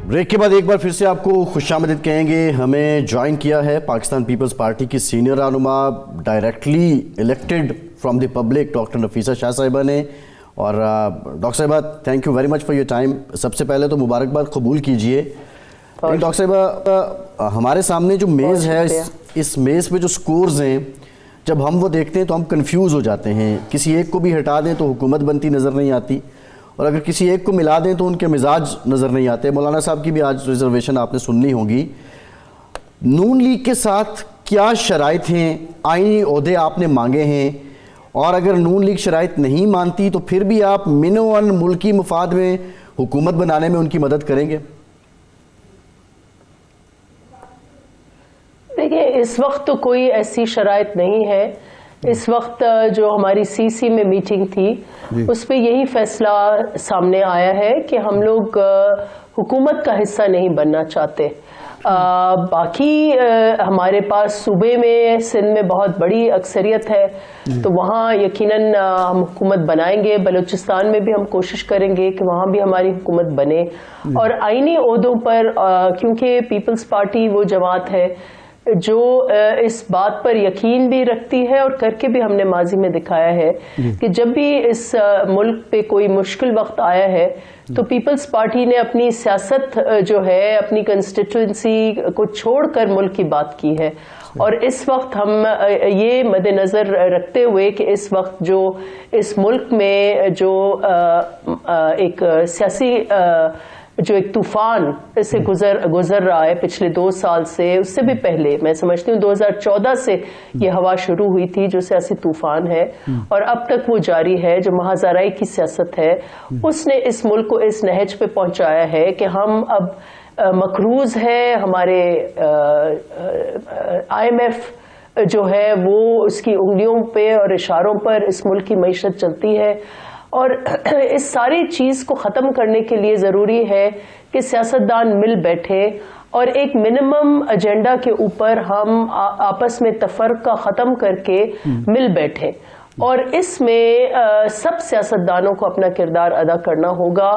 بریک کے بعد ایک بار پھر سے آپ کو خوش آمدید کہیں گے. ہمیں جوائن کیا ہے پاکستان پیپلز پارٹی کی سینئر رہنما, directly elected from the public, doctor Nafisa Shah Sahiba نے. اور ڈاکٹر صاحبہ thank you very much for your time. سب سے پہلے تو مبارکباد قبول کیجئے. ڈاکٹر صاحبہ ہمارے سامنے جو میز ہے, اس میز پہ جو سکورز ہیں, جب ہم وہ دیکھتے ہیں تو ہم کنفیوز ہو جاتے ہیں. کسی ایک کو بھی ہٹا دیں تو حکومت بنتی نظر نہیں آتی, اور اگر کسی ایک کو ملا دیں تو ان کے مزاج نظر نہیں آتے. مولانا صاحب کی بھی آج ریزرویشن آپ نے سننی ہوگی. نون لیگ کے ساتھ کیا شرائط ہیں؟ آئینی عہدے آپ نے مانگے ہیں, اور اگر نون لیگ شرائط نہیں مانتی تو پھر بھی آپ منوان ملکی مفاد میں حکومت بنانے میں ان کی مدد کریں گے؟ دیکھیں اس وقت تو کوئی ایسی شرائط نہیں ہے. اس وقت جو ہماری سی سی میں میٹنگ تھی اس پہ یہی فیصلہ سامنے آیا ہے کہ ہم لوگ حکومت کا حصہ نہیں بننا چاہتے. باقی ہمارے پاس صوبے میں سندھ میں بہت بڑی اکثریت ہے تو وہاں یقیناً ہم حکومت بنائیں گے. بلوچستان میں بھی ہم کوشش کریں گے کہ وہاں بھی ہماری حکومت بنے. اور آئینی عہدوں پر کیونکہ پیپلز پارٹی وہ جماعت ہے جو اس بات پر یقین بھی رکھتی ہے, اور کر کے بھی ہم نے ماضی میں دکھایا ہے کہ جب بھی اس ملک پہ کوئی مشکل وقت آیا ہے تو پیپلز پارٹی نے اپنی سیاست جو ہے اپنی کنسٹیٹوئنسی کو چھوڑ کر ملک کی بات کی ہے. اور اس وقت ہم یہ مد نظر رکھتے ہوئے کہ اس وقت جو اس ملک میں جو ایک سیاسی جو ایک طوفان سے گزر رہا ہے پچھلے 2 سال سے, اس سے بھی پہلے میں سمجھتی ہوں 2014 سے یہ ہوا شروع ہوئی تھی جو سیاسی طوفان ہے, اور اب تک وہ جاری ہے. جو مہازارائی کی سیاست ہے اس نے اس ملک کو اس نہج پہ پہنچایا ہے کہ ہم اب مقروض ہے. ہمارے آئی ایم ایف جو ہے وہ اس کی انگلیوں پہ اور اشاروں پر اس ملک کی معیشت چلتی ہے. اور اس ساری چیز کو ختم کرنے کے لیے ضروری ہے کہ سیاستدان مل بیٹھے اور ایک منیمم ایجنڈا کے اوپر ہم آپس میں تفرقہ ختم کر کے مل بیٹھیں. اور اس میں سب سیاستدانوں کو اپنا کردار ادا کرنا ہوگا.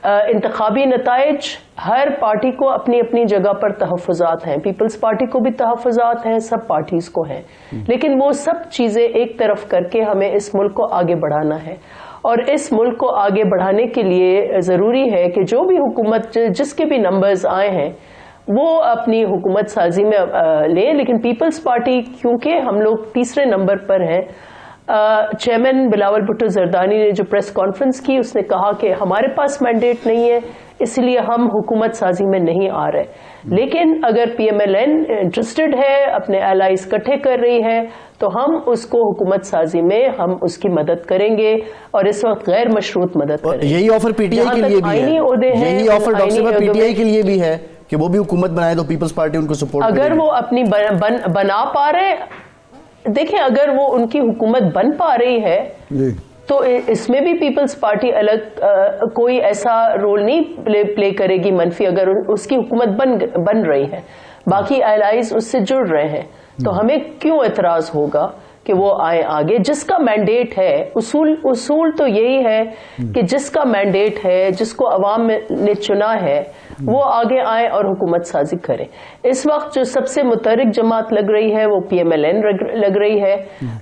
انتخابی نتائج ہر پارٹی کو اپنی اپنی جگہ پر تحفظات ہیں, پیپلز پارٹی کو بھی تحفظات ہیں, سب پارٹیز کو ہیں, لیکن وہ سب چیزیں ایک طرف کر کے ہمیں اس ملک کو آگے بڑھانا ہے. اور اس ملک کو آگے بڑھانے کے لیے ضروری ہے کہ جو بھی حکومت جس کے بھی نمبرز آئے ہیں وہ اپنی حکومت سازی میں لیں. لیکن پیپلز پارٹی کیونکہ ہم لوگ تیسرے نمبر پر ہیں, چیئرمین بلاول بھٹو زردانی نے جو پریس کانفرنس کی اس نے کہا کہ ہمارے پاس مینڈیٹ نہیں ہے اس لیے ہم حکومت سازی میں نہیں آ رہے. لیکن اگر P M L N interested ہے, اپنے الائز اکٹھے کر رہی ہے, تو ہم اس کو حکومت سازی میں ہم اس کی مدد کریں گے, اور اس وقت غیر مشروط مدد کریں گے. یہی آفر پی ٹی آئی کے لیے بھی ہے, یہی آفر ڈاکٹر صاحب پی ٹی آئی کے لیے بھی ہے کہ وہ بھی حکومت بنائے تو پیپلز پارٹی ان کو سپورٹ کرے. اگر وہ اپنی بنا پا رہے, دیکھیں اگر وہ ان کی حکومت بن پا رہی ہے تو اس میں بھی پیپلز پارٹی الگ کوئی ایسا رول نہیں پلے کرے گی منفی. اگر اس کی حکومت بن رہی ہے, باقی الائز اس سے جڑ رہے ہیں, تو ہمیں کیوں اعتراض ہوگا کہ وہ آئیں آگے. جس کا مینڈیٹ ہے, اصول تو یہی ہے کہ جس کا مینڈیٹ ہے, جس کو عوام نے چنا ہے, وہ آگے آئیں اور حکومت سازی کریں. اس وقت جو سب سے متحرک جماعت لگ رہی ہے وہ PMLN لگ رہی ہے,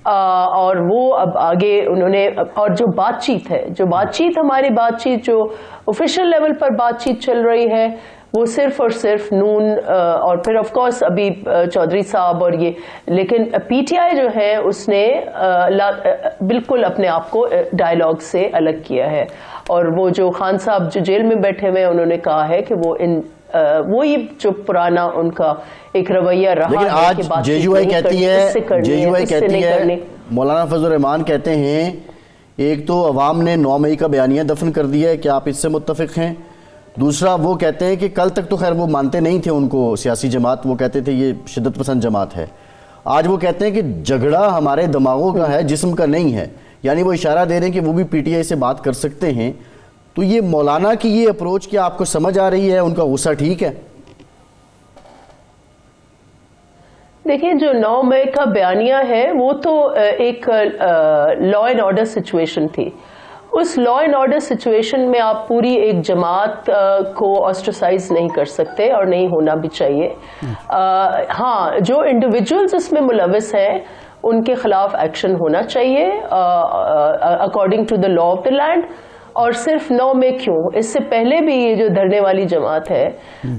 اور وہ اب آگے انہوں نے, اور جو بات چیت ہماری بات چیت جو آفیشیل لیول پر بات چیت چل رہی ہے وہ صرف اور صرف نون اور پھر آف کورس ابھی چودھری صاحب اور یہ, لیکن PTI جو ہے اس نے بالکل اپنے آپ کو ڈائیلاگ سے الگ کیا ہے. اور وہ جو خان صاحب جو جیل میں بیٹھے ہوئے انہوں نے کہا ہے کہ وہ وہی جو پرانا ان کا ایک رویہ رہا لیکن ہے کہ آج JUI کہتی ہے مولانا فضل الرحمان کہتے ہیں ایک تو عوام نے 9 مئی کا بیانیہ دفن کر دیا ہے, کیا آپ اس سے متفق ہیں؟ دوسرا وہ کہتے ہیں کہ کل تک تو خیر وہ مانتے نہیں تھے ان کو سیاسی جماعت, وہ کہتے تھے یہ شدت پسند جماعت ہے, آج وہ کہتے ہیں کہ جھگڑا ہمارے دماغوں کا ہے جسم کا نہیں ہے, یعنی وہ اشارہ دے رہے ہیں کہ وہ بھی PTI سے بات کر سکتے ہیں. تو یہ مولانا کی یہ اپروچ کیا آپ کو سمجھ آ رہی ہے, ان کا غصہ ٹھیک ہے؟ دیکھیں جو 9 مئی کا بیانیہ ہے وہ تو ایک لا اینڈ آرڈر سچویشن تھی. اس لا اینڈ آرڈر سچویشن میں آپ پوری ایک جماعت کو آسٹرسائز نہیں کر سکتے اور نہیں ہونا بھی چاہیے. ہاں جو انڈیویجولز اس میں ملوث ہیں ان کے خلاف ایکشن ہونا چاہیے according to the law of the land. اور صرف 9 میں کیوں, اس سے پہلے بھی یہ جو دھرنے والی جماعت ہے,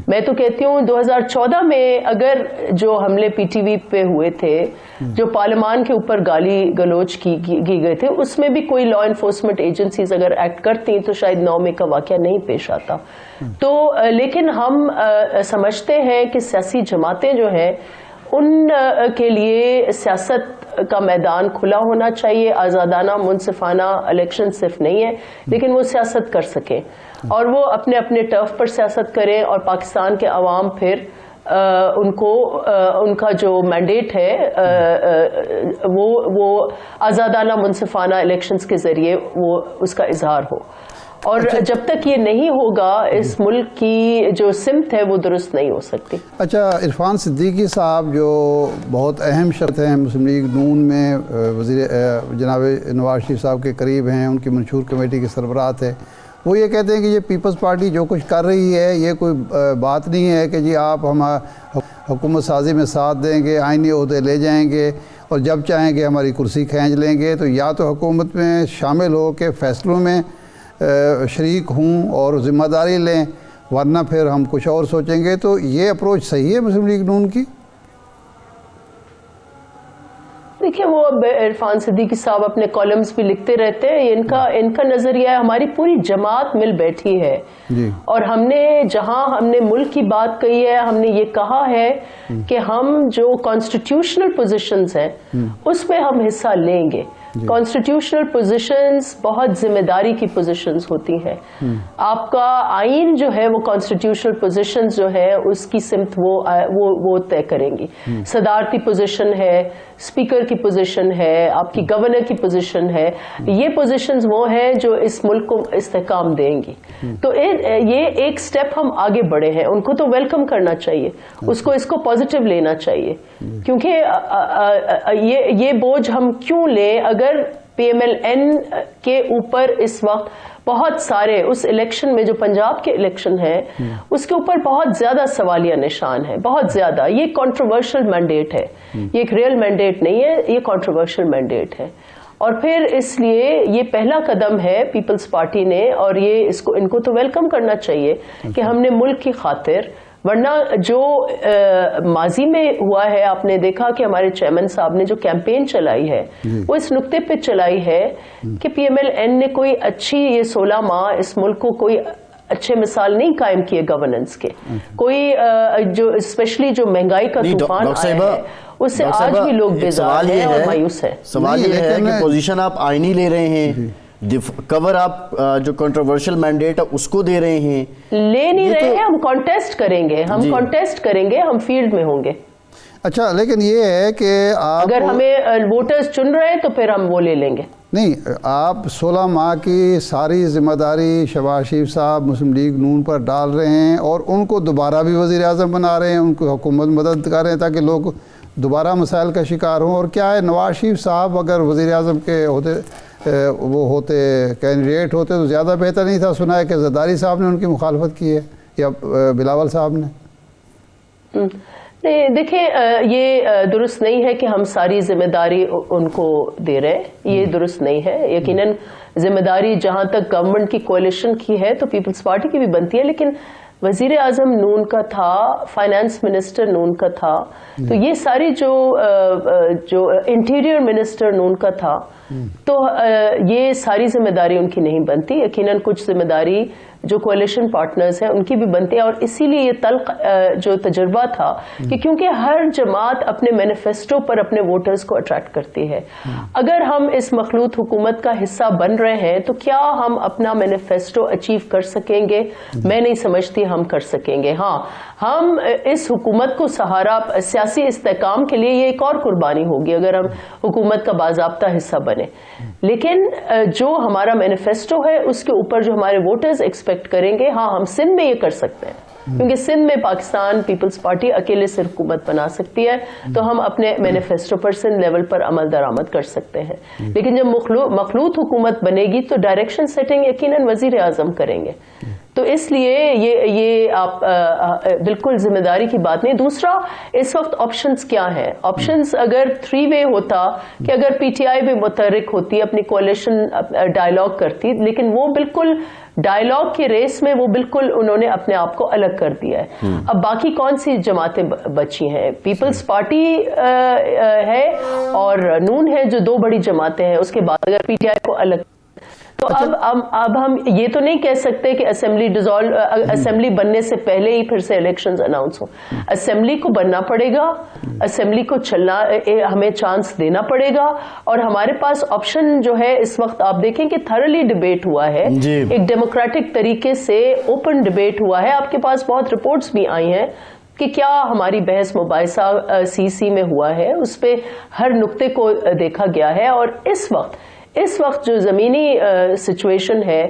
میں تو کہتی ہوں 2014 میں اگر جو حملے PTV پہ ہوئے تھے, جو پارلیمان کے اوپر گالی گلوچ کی گئے تھے, اس میں بھی کوئی لا انفورسمنٹ ایجنسیز اگر ایکٹ کرتی تو شاید 9 مئی کا واقعہ نہیں پیش آتا. تو لیکن ہم سمجھتے ہیں کہ سیاسی جماعتیں جو ہیں ان کے لیے سیاست کا میدان کھلا ہونا چاہیے. آزادانہ منصفانہ الیکشن صرف نہیں ہے لیکن وہ سیاست کر سکیں اور وہ اپنے اپنے ٹرف پر سیاست کریں, اور پاکستان کے عوام پھر ان کو ان کا جو مینڈیٹ ہے وہ آزادانہ منصفانہ الیکشنز کے ذریعے وہ اس کا اظہار ہو. اور جب تک یہ نہیں ہوگا اس ملک کی جو سمت ہے وہ درست نہیں ہو سکتی. اچھا, عرفان صدیقی صاحب جو بہت اہم شخص ہیں مسلم لیگ نون میں, وزیر جناب نواز شریف صاحب کے قریب ہیں, ان کی منشور کمیٹی کے سربراہ تھے, وہ یہ کہتے ہیں کہ یہ پیپلز پارٹی جو کچھ کر رہی ہے یہ کوئی بات نہیں ہے کہ جی آپ ہم حکومت سازی میں ساتھ دیں گے, آئینی عہدے لے جائیں گے اور جب چاہیں گے ہماری کرسی کھینچ لیں گے. تو یا تو حکومت میں شامل ہو کے فیصلوں میں شریک ہوں اور ذمہ داری لیں, ورنہ پھر ہم کچھ اور سوچیں گے. تو یہ اپروچ صحیح ہے مسلم لیگ نون کی؟ دیکھیں وہ عرفان صدیقی صاحب اپنے کالمز بھی لکھتے رہتے ہیں, ان کا نظریہ ہے, ہماری پوری جماعت مل بیٹھی ہے اور ہم نے جہاں ہم نے ملک کی بات کہی ہے, ہم نے یہ کہا ہے کہ ہم جو کانسٹیٹیوشنل پوزیشنز ہیں اس میں ہم حصہ لیں گے. کانسٹیٹیوشنل پوزیشنز بہت ذمہ داری کی پوزیشنز ہوتی ہیں. آپ کا آئین جو ہے وہ کانسٹیٹیوشنل پوزیشنز جو ہے اس کی سمت وہ طے کریں گی. صدارتی پوزیشن ہے, اسپیکر کی پوزیشن ہے, آپ کی گورنر کی پوزیشن ہے, یہ پوزیشنز وہ ہیں جو اس ملک کو استحکام دیں گی. تو یہ ایک سٹیپ ہم آگے بڑھے ہیں, ان کو تو ویلکم کرنا چاہیے, اس کو پازیٹیو لینا چاہیے, کیونکہ یہ بوجھ ہم کیوں لیں اگر PMLN کے اوپر اس وقت بہت سارے اس الیکشن میں جو پنجاب کے الیکشن ہے اس کے اوپر بہت زیادہ سوالیہ نشان ہے, بہت زیادہ. یہ کنٹروورشل مینڈیٹ ہے, یہ ایک ریئل مینڈیٹ نہیں ہے, یہ کنٹروورشل مینڈیٹ ہے. اور پھر اس لیے یہ پہلا قدم ہے پیپلز پارٹی نے, اور یہ ان کو تو ویلکم کرنا چاہیے کہ ہم نے ملک کی خاطر, ورنہ جو ماضی میں ہوا ہے آپ نے دیکھا کہ ہمارے چیئرمین صاحب نے جو کیمپین چلائی ہے وہ اس نقطے پہ چلائی ہے کہ PMLN نے کوئی اچھی یہ 16 ماہ اس ملک کو کوئی اچھے مثال نہیں قائم کیے گورننس کے. کوئی جو اسپیشلی جو مہنگائی کا طوفان آیا ہے اس سے آج بھی لوگ بیزار ہیں اور مایوس ہیں. سوال یہ ہے کہ پوزیشن آپ آئینی لے رہے ہیں, کور آپ جو کنٹروورشل مینڈیٹ ہے اس کو دے رہے ہیں, لے نہیں رہے ہیں, ہم کانٹیسٹ کریں گے, ہم فیلڈ میں ہوں گے. اچھا, لیکن یہ ہے کہ اگر ہمیں ووٹرز چن رہے ہیں تو پھر ہم وہ لے لیں گے. نہیں, آپ 16 ماہ کی ساری ذمہ داری شہباز شریف صاحب مسلم لیگ نون پر ڈال رہے ہیں اور ان کو دوبارہ بھی وزیر اعظم بنا رہے ہیں, ان کو حکومت مدد کر رہے ہیں تاکہ لوگ دوبارہ مسائل کا شکار ہوں. اور کیا ہے, نواز شریف صاحب اگر وزیر اعظم کے ہوتے کینڈیڈیٹ ہوتے تو زیادہ بہتر نہیں تھا؟ سنا ہے کہ زرداری صاحب نے ان کی مخالفت کی ہے. یا بلاول صاحب نے؟ نہیں دیکھیں، یہ درست نہیں ہے کہ ہم ساری ذمہ داری ان کو دے رہے ہیں، یہ درست نہیں ہے. یقیناً ذمہ داری جہاں تک گورنمنٹ کی کولیشن کی ہے تو پیپلز پارٹی کی بھی بنتی ہے، لیکن وزیر اعظم نون کا تھا، فائنانس منسٹر نون کا تھا، تو یہ ساری جو انٹیریئر منسٹر نون کا تھا، تو یہ ساری ذمہ داری ان کی نہیں بنتی. یقیناً کچھ ذمہ داری جو کولیشن پارٹنرز ہیں ان کی بھی بنتی ہے، اور اسی لیے یہ تلخ جو تجربہ تھا کہ کیونکہ ہر جماعت اپنے مینیفیسٹو پر اپنے ووٹرز کو اٹریکٹ کرتی ہے. اگر ہم اس مخلوط حکومت کا حصہ بن رہے ہیں تو کیا ہم اپنا مینیفیسٹو اچیو کر سکیں گے؟ میں نہیں سمجھتی ہم کر سکیں گے. ہاں، ہم اس حکومت کو سہارا سیاسی استحکام کے لیے یہ ایک اور قربانی ہوگی اگر ہم حکومت کا باضابطہ حصہ بنے، لیکن جو ہمارا مینیفیسٹو ہے اس کے اوپر جو ہمارے ووٹرز ایکسپیکٹ کریں گے، ہاں ہم سندھ میں یہ کر سکتے ہیں کیونکہ سندھ میں پاکستان پیپلز پارٹی اکیلے سے حکومت بنا سکتی ہے، تو ہم اپنے مینیفیسٹو پر سندھ لیول پر عمل درآمد کر سکتے ہیں. لیکن جب مخلوط حکومت بنے گی تو ڈائریکشن سیٹنگ یقیناً وزیر اعظم کریں گے. تو اس لیے یہ آپ بالکل ذمہ داری کی بات نہیں. دوسرا، اس وقت آپشنز کیا ہیں؟ آپشنز اگر 3 وے ہوتا کہ اگر پی ٹی آئی بھی متحرک ہوتی، اپنی کولیشن ڈائلاگ کرتی، لیکن وہ بالکل ڈائلاگ کی ریس میں وہ بالکل انہوں نے اپنے آپ کو الگ کر دیا ہے. اب باقی کون سی جماعتیں بچی ہیں؟ پیپلز پارٹی ہے اور نون ہے جو 2 بڑی جماعتیں ہیں. اس کے بعد اگر پی ٹی آئی کو الگ، تو اب ہم یہ تو نہیں کہہ سکتے کہ اسمبلی بننے سے پہلے ہی پھر سے الیکشنز اناؤنس ہوں. اسمبلی کو بننا پڑے گا، اسمبلی کو چلنا، ہمیں چانس دینا پڑے گا. اور ہمارے پاس آپشن جو ہے اس وقت آپ دیکھیں کہ تھرلی ڈیبیٹ ہوا ہے، ایک ڈیموکریٹک طریقے سے اوپن ڈیبیٹ ہوا ہے. آپ کے پاس بہت رپورٹس بھی آئی ہیں کہ کیا ہماری بحث مباحثہ سی میں ہوا ہے، اس پہ ہر نقطے کو دیکھا گیا ہے. اور اس وقت جو زمینی سچویشن ہے،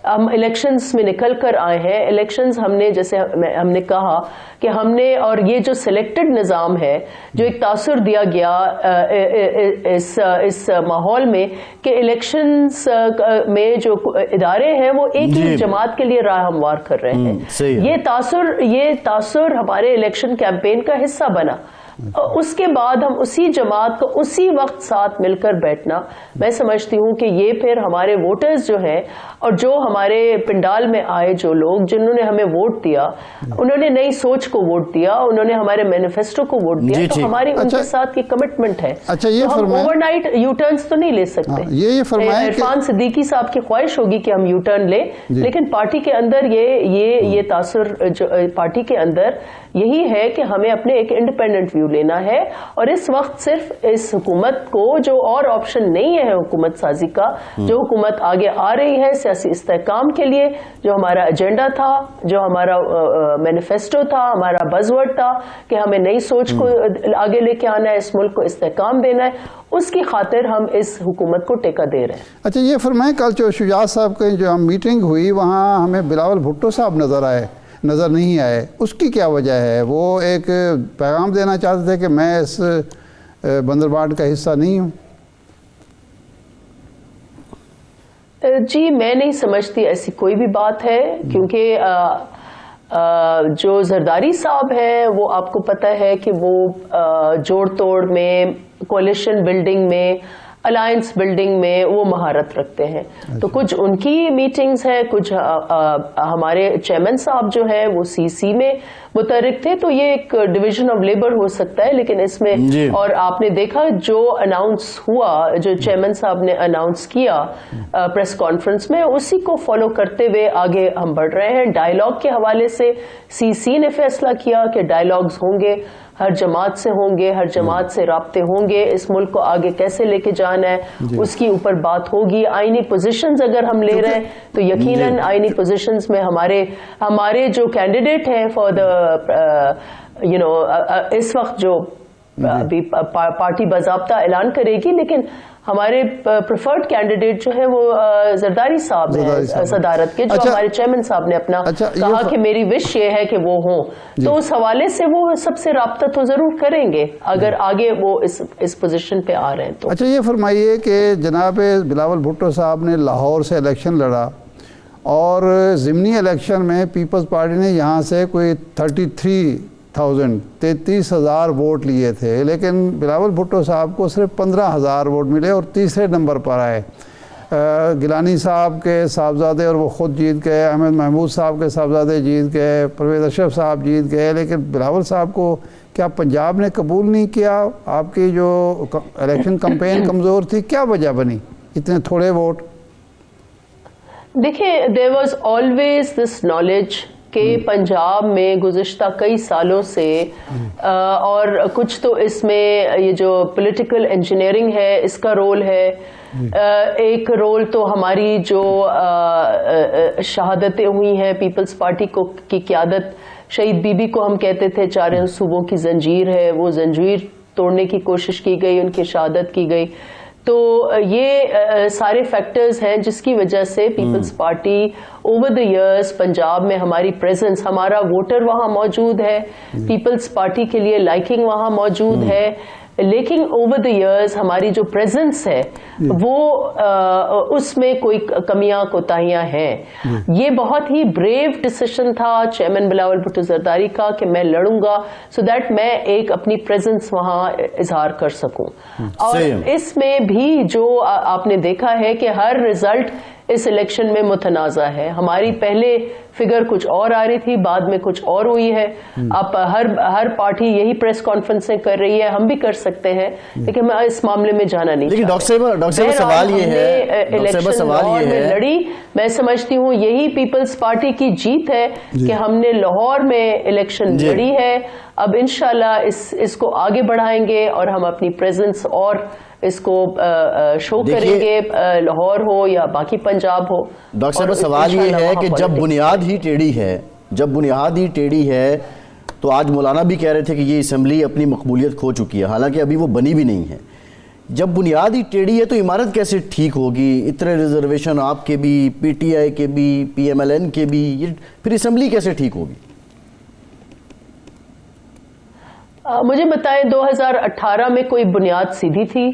ہم الیکشنز میں نکل کر آئے ہیں. الیکشنز ہم نے، جیسے ہم نے کہا کہ ہم نے، اور یہ جو سلیکٹڈ نظام ہے، جو ایک تاثر دیا گیا اس ماحول میں کہ الیکشنز میں جو ادارے ہیں وہ ایک ہی جماعت کے لیے راہ ہموار کر رہے ہیں. یہ تاثر ہمارے الیکشن کیمپین کا حصہ بنا. اس کے بعد ہم اسی جماعت کو اسی وقت ساتھ مل کر بیٹھنا، میں سمجھتی ہوں کہ یہ پھر ہمارے ووٹرز جو ہیں اور جو ہمارے پنڈال میں آئے جو لوگ جنہوں نے ہمیں ووٹ دیا، انہوں نے نئی سوچ کو ووٹ دیا، انہوں نے ہمارے مینیفیسٹو کو ووٹ دیا، تو ہماری ان کے ساتھ یہ کمٹمنٹ ہے. ہم اوور نائٹ یو ٹرنز تو نہیں لے سکتے. عرفان صدیقی صاحب کی خواہش ہوگی کہ ہم یو ٹرن لیں، لیکن پارٹی کے اندر یہ تاثر جو پارٹی کے اندر یہی ہے کہ ہمیں اپنے ایک انڈیپینڈنٹ ویو لینا ہے. اور اس وقت صرف اس حکومت کو جو اور آپشن نہیں ہے حکومت سازی کا، جو حکومت آگے آ رہی ہے سیاسی استحکام کے لیے، جو ہمارا ایجنڈا تھا، جو ہمارا مینیفیسٹو تھا، ہمارا بزورڈ تھا کہ ہمیں نئی سوچ کو آگے لے کے آنا ہے، اس ملک کو استحکام دینا ہے، اس کی خاطر ہم اس حکومت کو ٹیکہ دے رہے ہیں. اچھا یہ فرمائیں، کل جو شجاعت صاحب کی جو میٹنگ ہوئی وہاں ہمیں بلاول بھٹو صاحب نظر نہیں آئے، اس کی کیا وجہ ہے؟ وہ ایک پیغام دینا چاہتے تھے کہ میں اس بندرباٹ کا حصہ نہیں ہوں؟ جی میں نہیں سمجھتی ایسی کوئی بھی بات ہے، کیونکہ جو زرداری صاحب ہیں وہ آپ کو پتہ ہے کہ وہ جوڑ توڑ میں، کولیشن بلڈنگ میں، الائنس بلڈنگ میں وہ مہارت رکھتے ہیں. تو کچھ ان کی میٹنگز ہیں، کچھ ہمارے چیئرمین صاحب جو ہیں وہ سی میں متحرک تھے، تو یہ ایک ڈویژن آف لیبر ہو سکتا ہے. لیکن اس میں اور آپ نے دیکھا جو اناؤنس ہوا، جو چیئرمین صاحب نے اناؤنس کیا پریس کانفرنس میں، اسی کو فالو کرتے ہوئے آگے ہم بڑھ رہے ہیں. ڈائلاگ کے حوالے سے سی نے فیصلہ کیا کہ ڈائلاگز ہوں گے، ہر جماعت سے ہوں گے، ہر جماعت سے رابطے ہوں گے، اس ملک کو آگے کیسے لے کے جانا ہے اس کی اوپر بات ہوگی. آئینی پوزیشنز اگر ہم لے رہے ہیں تو یقیناً آئینی پوزیشنز میں ہمارے جو کینڈیڈیٹ ہیں فار دا اس وقت جو ابھی پارٹی باضابطہ اعلان کرے گی، لیکن ہمارے پریفرڈ کینڈیڈیٹ جو ہے وہ زرداری صاحب ہیں صدارت کے، جو ہمارے چیئرمین صاحب نے اپنا کہا کہ میری وش یہ ہے کہ وہ ہوں. تو اس حوالے سے وہ سب سے رابطہ تو ضرور کریں گے اگر آگے وہ اس پوزیشن پہ آ رہے ہیں تو. اچھا یہ فرمائیے کہ جناب بلاول بھٹو صاحب نے لاہور سے الیکشن لڑا اور ضمنی الیکشن میں پیپلز پارٹی نے یہاں سے کوئی 33,000 ووٹ لیے تھے، لیکن بلاول بھٹو صاحب کو صرف 15,000 ووٹ ملے اور تیسرے نمبر پر آئے۔ گیلانی صاحب کے صاحبزادے اور وہ خود جیت گئے، احمد محمود صاحب کے صاحبزادے جیت گئے، پرویز اشرف صاحب جیت گئے، لیکن بلاول صاحب کو کیا پنجاب نے قبول نہیں کیا؟ آپ کی جو الیکشن کمپین کمزور تھی، کیا وجہ بنی اتنے تھوڑے ووٹ؟ دیکھیں، there was always this knowledge کہ پنجاب میں گزشتہ کئی سالوں سے اور کچھ تو اس میں یہ جو پولیٹیکل انجینئرنگ ہے اس کا رول ہے، ایک رول تو ہماری جو شہادتیں ہوئی ہیں پیپلز پارٹی کو کی قیادت، شہید بی بی کو ہم کہتے تھے چاروں صوبوں کی زنجیر ہے، وہ زنجیر توڑنے کی کوشش کی گئی، ان کی شہادت کی گئی۔ تو یہ سارے فیکٹرز ہیں جس کی وجہ سے Peoples Party over the years Punjab میں ہماری پریزنس، ہمارا ووٹر وہاں موجود ہے، پیپلز پارٹی کے لیے لائکنگ وہاں موجود ہے، لیکن اوور دا ایئرز ہماری جو پریزنس ہے وہ اس میں کوئی کمیاں کوتاہیاں ہیں۔ یہ بہت ہی بریو ڈیسیشن تھا چیئرمین بلاول بھٹو زرداری کا کہ میں لڑوں گا سو دیٹ میں ایک اپنی پریزنس وہاں اظہار کر سکوں، اور اس میں بھی جو آپ نے دیکھا ہے کہ ہر رزلٹ اس الیکشن میں متنازع ہے۔ ہماری پہلے فگر کچھ اور آ رہی تھی، بعد میں کچھ اور ہوئی ہے۔ اب ہر پارٹی یہی پریس کانفرنسیں کر رہی ہے، ہم بھی کر سکتے ہیں، لیکن میں اس معاملے میں جانا نہیں چاہتا۔ ڈاکٹر صاحب سوال یہ ہے، الیکشن لاہور میں لڑی، میں سمجھتی ہوں یہی پیپلز پارٹی کی جیت ہے کہ ہم نے لاہور میں الیکشن لڑی ہے۔ اب انشاءاللہ اس کو آگے بڑھائیں گے اور ہم اپنی پریزنس اور اس کو شو کریں گے، لاہور ہو یا باقی پنجاب ہو۔ ڈاکٹر صاحب سوال یہ ہے کہ جب بنیاد ہی ٹیڑھی ہے تو آج مولانا بھی کہہ رہے تھے کہ یہ اسمبلی اپنی مقبولیت کھو چکی ہے، حالانکہ ابھی وہ بنی بھی نہیں ہے۔ جب بنیاد ہی ٹیڑھی ہے تو عمارت کیسے ٹھیک ہوگی؟ اتنے ریزرویشن آپ کے بھی، پی ٹی آئی کے بھی، پی ایم ایل این کے بھی، پھر اسمبلی کیسے ٹھیک ہوگی؟ مجھے بتائیں 2018 میں کوئی بنیاد سیدھی تھی؟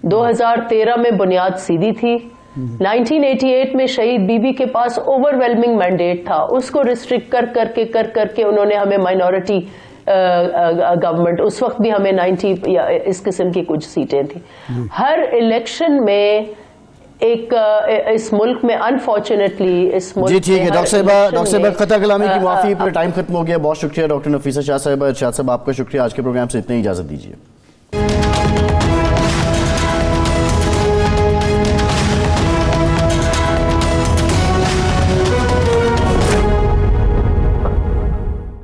2013 میں بنیاد سیدھی تھی؟ 1988 میں شہید بی بی کے پاس اوور ویلمنگ مینڈیٹ تھا، اس کو ریسٹرکٹ کر کے انہوں نے ہمیں مائنورٹی گورنمنٹ، اس وقت بھی ہمیں 90 یا اس قسم کی کچھ سیٹیں تھیں۔ ہر الیکشن میں ایک اس ملک میں انفارچونیٹلی اس ملک جی ٹھیک ہے ڈاکٹر صاحب قطع کلامی کی معافی، پر ٹائم ختم ہو گیا۔ بہت شکریہ ڈاکٹر نفیسہ شاہ صاحبہ، ارشاد صاحب، آپ کا شکریہ۔ آج کے پروگرام سے اتنے ہی اجازت دیجیے۔